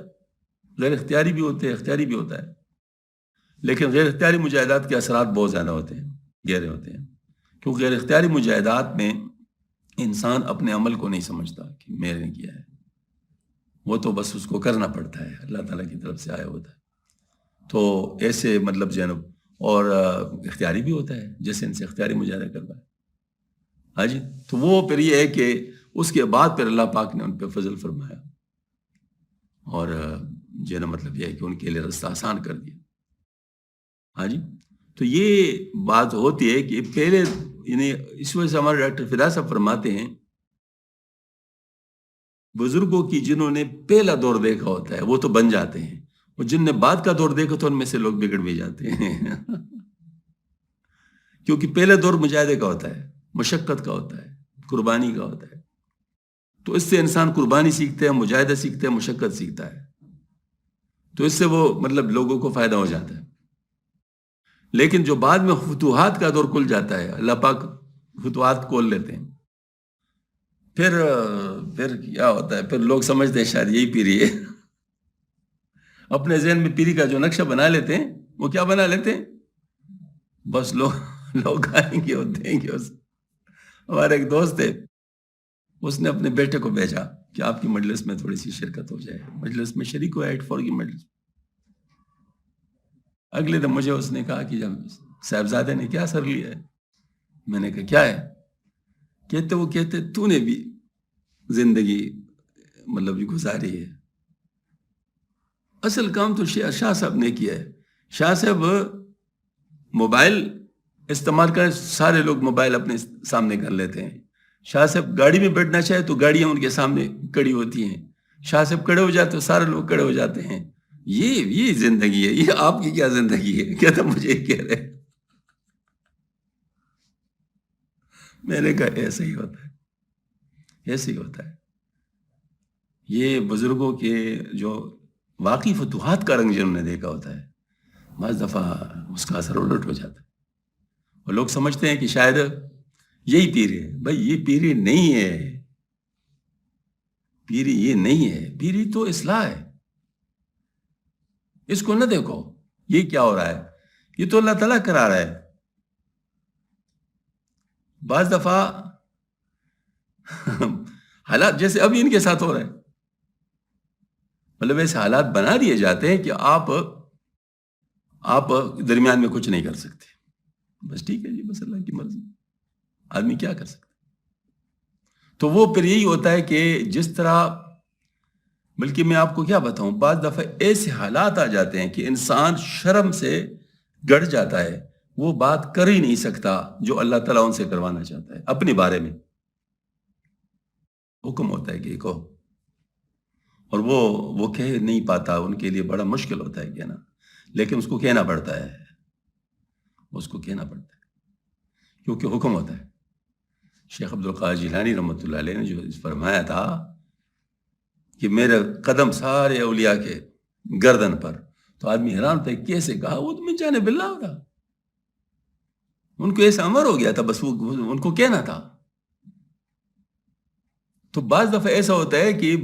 غیر اختیاری بھی ہوتے ہیں، اختیاری بھی ہوتا ہے، لیکن غیر اختیاری مجاہدات کے اثرات بہت زیادہ ہوتے ہیں، گہرے ہوتے ہیں. کیونکہ غیر اختیاری مجاہدات میں انسان اپنے عمل کو نہیں سمجھتا کہ میں نے کیا ہے، وہ تو بس اس کو کرنا پڑتا ہے، اللہ تعالیٰ کی طرف سے آیا ہوتا ہے. تو ایسے مطلب جنب اور اختیاری بھی ہوتا ہے، جیسے ان سے اختیاری مجاہدہ کروا ہے. ہاں جی، تو وہ پھر یہ ہے کہ اس کے بعد پھر اللہ پاک نے ان پہ فضل فرمایا اور جو نا مطلب یہ ہے کہ ان کے لیے رستہ آسان کر دیا. ہاں جی، تو یہ بات ہوتی ہے کہ پہلے یعنی اس وجہ سے ہمارے ڈاکٹر فدا صاحب فرماتے ہیں بزرگوں کی جنہوں نے پہلا دور دیکھا ہوتا ہے وہ تو بن جاتے ہیں، اور جن نے بعد کا دور دیکھا تو ان میں سے لوگ بگڑ بھی جاتے ہیں. کیونکہ پہلا دور مجاہدے کا ہوتا ہے، مشقت کا ہوتا ہے، قربانی کا ہوتا ہے. تو اس سے انسان قربانی سیکھتے ہیں، مجاہدہ سیکھتے ہیں، مشقت سیکھتا ہے، تو اس سے وہ مطلب لوگوں کو فائدہ ہو جاتا ہے. لیکن جو بعد میں فتوحات کا دور کھل جاتا ہے، اللہ پاک فتوحات کھول لیتے ہیں، پھر کیا ہوتا ہے، پھر لوگ سمجھتے ہیں شاید یہی پیری ہے. اپنے ذہن میں پیری کا جو نقشہ بنا لیتے ہیں وہ کیا بنا لیتے ہیں، بس لوگ آئیں گے اور دیں گے. ہمارے ایک دوست ہے، اس نے اپنے بیٹے کو بھیجا کہ آپ کی مجلس میں تھوڑی سی شرکت ہو جائے، مجلس میں شریک ہوا 8-4 کی مجلس. اگلے دن مجھے اس نے کہا کہ جب صاحبزادے نے کیا سر لیا ہے، میں نے کہا کیا ہے، کہتے تو نے بھی زندگی مطلب گزاری ہے. اصل کام تو شاہ صاحب نے کیا ہے. شاہ صاحب موبائل استعمال کریں، سارے لوگ موبائل اپنے سامنے کر لیتے ہیں. شاہ صاحب گاڑی میں بیٹھنا چاہے تو گاڑیاں ان کے سامنے کڑی ہوتی ہیں. شاہ صاحب کھڑے ہو جاتے تو سارے لوگ کھڑے ہو جاتے ہیں. یہ زندگی ہے. یہ آپ کی کیا زندگی ہے؟ کہتا مجھے کہہ رہے. میں نے کہا ایسا ہی ہوتا ہے، ایسے ہی ہوتا ہے. یہ بزرگوں کے جو واقعی فتوحات کا رنگ جنہوں نے دیکھا ہوتا ہے، بعض دفعہ اس کا اثر الٹ ہو جاتا ہے، اور لوگ سمجھتے ہیں کہ شاید یہی پیری ہے. بھائی یہ پیری نہیں ہے، پیری یہ نہیں ہے. پیری تو اصلاح ہے. اس کو نہ دیکھو یہ کیا ہو رہا ہے، یہ تو اللہ تعالیٰ کرا رہا ہے. بعض دفعہ حالات جیسے ابھی ان کے ساتھ ہو رہا ہے، مطلب ایسے حالات بنا دیے جاتے ہیں کہ آپ درمیان میں کچھ نہیں کر سکتے. بس ٹھیک ہے جی، بس اللہ کی مرضی، آدمی کیا کر سکتا. تو وہ پھر یہی ہوتا ہے کہ جس طرح بلکہ میں آپ کو کیا بتاؤں، بعض دفعہ ایسے حالات آ جاتے ہیں کہ انسان شرم سے گڑ جاتا ہے، وہ بات کر ہی نہیں سکتا جو اللہ تعالیٰ ان سے کروانا چاہتا ہے اپنے بارے میں۔ حکم ہوتا ہے کہ یہ کہو، اور وہ کہہ نہیں پاتا، ان کے لیے بڑا مشکل ہوتا ہے کہنا، لیکن اس کو کہنا پڑتا ہے، اس کو کہنا پڑتا ہے کیونکہ حکم ہوتا ہے۔ شیخ عبدالقادر جیلانی رحمۃ اللہ علیہ نے جو فرمایا تھا کہ میرے قدم سارے اولیاء کے گردن پر، تو آدمی حیران تھا کیسے کہا، وہ تو من جانب اللہ تھا، ان کو ایسا امر ہو گیا تھا، بس وہ ان کو کہنا تھا۔ تو بعض دفعہ ایسا ہوتا ہے کہ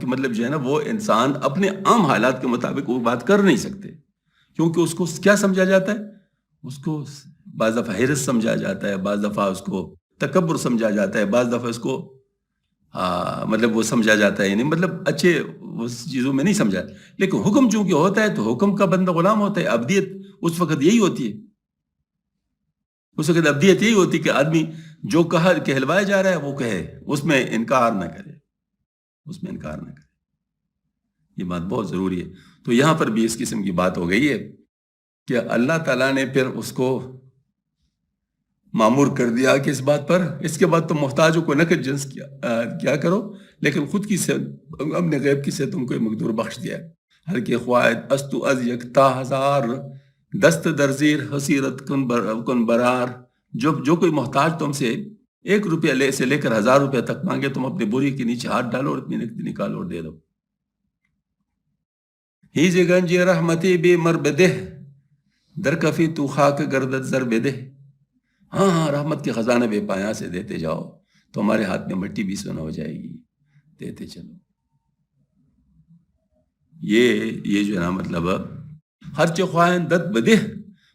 مطلب جو ہے نا، وہ انسان اپنے عام حالات کے مطابق وہ بات کر نہیں سکتے، کیونکہ اس کو کیا سمجھا جاتا ہے، اس کو بعض دفعہ حرص سمجھا جاتا ہے، بعض دفعہ اس کو تکبر سمجھا جاتا ہے، بعض دفعہ اس کو مطلب وہ سمجھا جاتا ہے، یعنی مطلب اچھے اس چیزوں میں نہیں سمجھا۔ لیکن حکم چونکہ ہوتا ہے تو حکم کا بندہ غلام ہوتا ہے۔ ابدیت اس وقت یہی ہوتی ہے، اس وقت ابدیت یہی ہوتی ہے کہ آدمی جو کہلوایا جا رہا ہے وہ کہے، اس میں انکار نہ کرے، اس میں انکار نہ کرے۔ یہ بات بہت ضروری ہے۔ تو یہاں پر بھی اس قسم کی بات ہو گئی ہے کہ اللہ تعالیٰ نے پھر اس کو معمور کر دیا کہ اس بات پر، اس کے بعد تو محتاجوں کو نقد جنس کیا کرو، لیکن خود کی صحت، اپنے غیب کی صحت تم کو مقدور بخش دیا۔ ہر کے خواہد استو از یکتا ہزار، دست درزیر حسیرت کن برار۔ جو کوئی محتاج تم سے 1 روپیہ سے لے کر 1000 روپیہ تک مانگے، تم اپنے بوری کے نیچے ہاتھ ڈالو اور اپنی نقد نکالو اور دے دو۔ ہی گنجی رحمتی بے مربدہ، در کفی تو خاک گردت زر بدہ۔ ہاں رحمت کے خزانے بے پایاں سے دیتے جاؤ تو ہمارے ہاتھ میں مٹی بھی سونا ہو جائے گی، دیتے چلو۔ یہ جو ہے نا مطلب ہر چہ خواہن دت بدہ،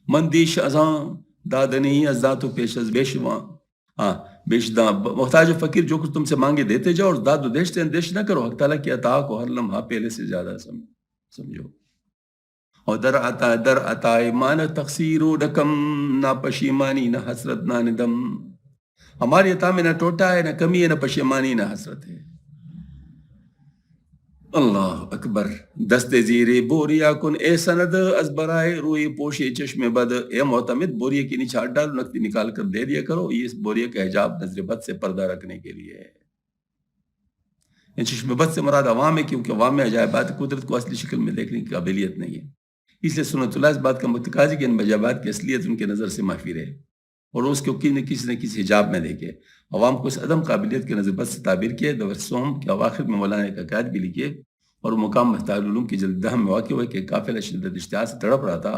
مندیش ازاں دادنی ازداتو پیش از بیشواں۔ بیشداں محتاج و فقیر جو کچھ تم سے مانگے دیتے جاؤ، اور داد و اندیش نہ کرو، حق تعالیٰ کی عطا کو ہر لمحہ پہلے سے زیادہ سمجھو۔ اور در عطا مان تقصیر و رقم، نہ پشیمانی نہ حسرت نہ ندم۔ ہماری عطا میں نہ ٹوٹا ہے، نہ کمی ہے، نہ پشیمانی، نہ حسرت ہے۔ اللہ اکبر۔ دست زیر بوریا کن اے سند از برائے روئی پوشے چشم بد۔ اے معتمد، بوریے کے نیچے ہاتھ ڈالو، نقدی نکال کر دے دیا کرو، یہ اس بوریے کا حجاب نظر بد سے پردہ رکھنے کے لیے ہے۔ ان چشم بد سے مراد عوام ہے، کیونکہ عوام میں عجائبات قدرت کو اصلی شکل میں دیکھنے کی قابلیت نہیں ہے، اس لیے سنت اللہ اس بات کا متقاضی کہ ان عجائبات کی اصلیت ان کے نظر سے محفی رہے، اور اس کو کسی نہ کسی حجاب میں دیکھے۔ عوام کو اس عدم قابلیت کے نظر بد سے تعبیر کیے۔ دورسوم کے اواخر میں مولانا ایک عقائد بھی لکھے، اور مقام مفتاح العلوم کی جلد 10 میں واقع ہوئے کہ قافلہ شدت اشتہار سے تڑپ رہا تھا۔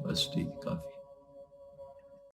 بس ٹھیک، کافی۔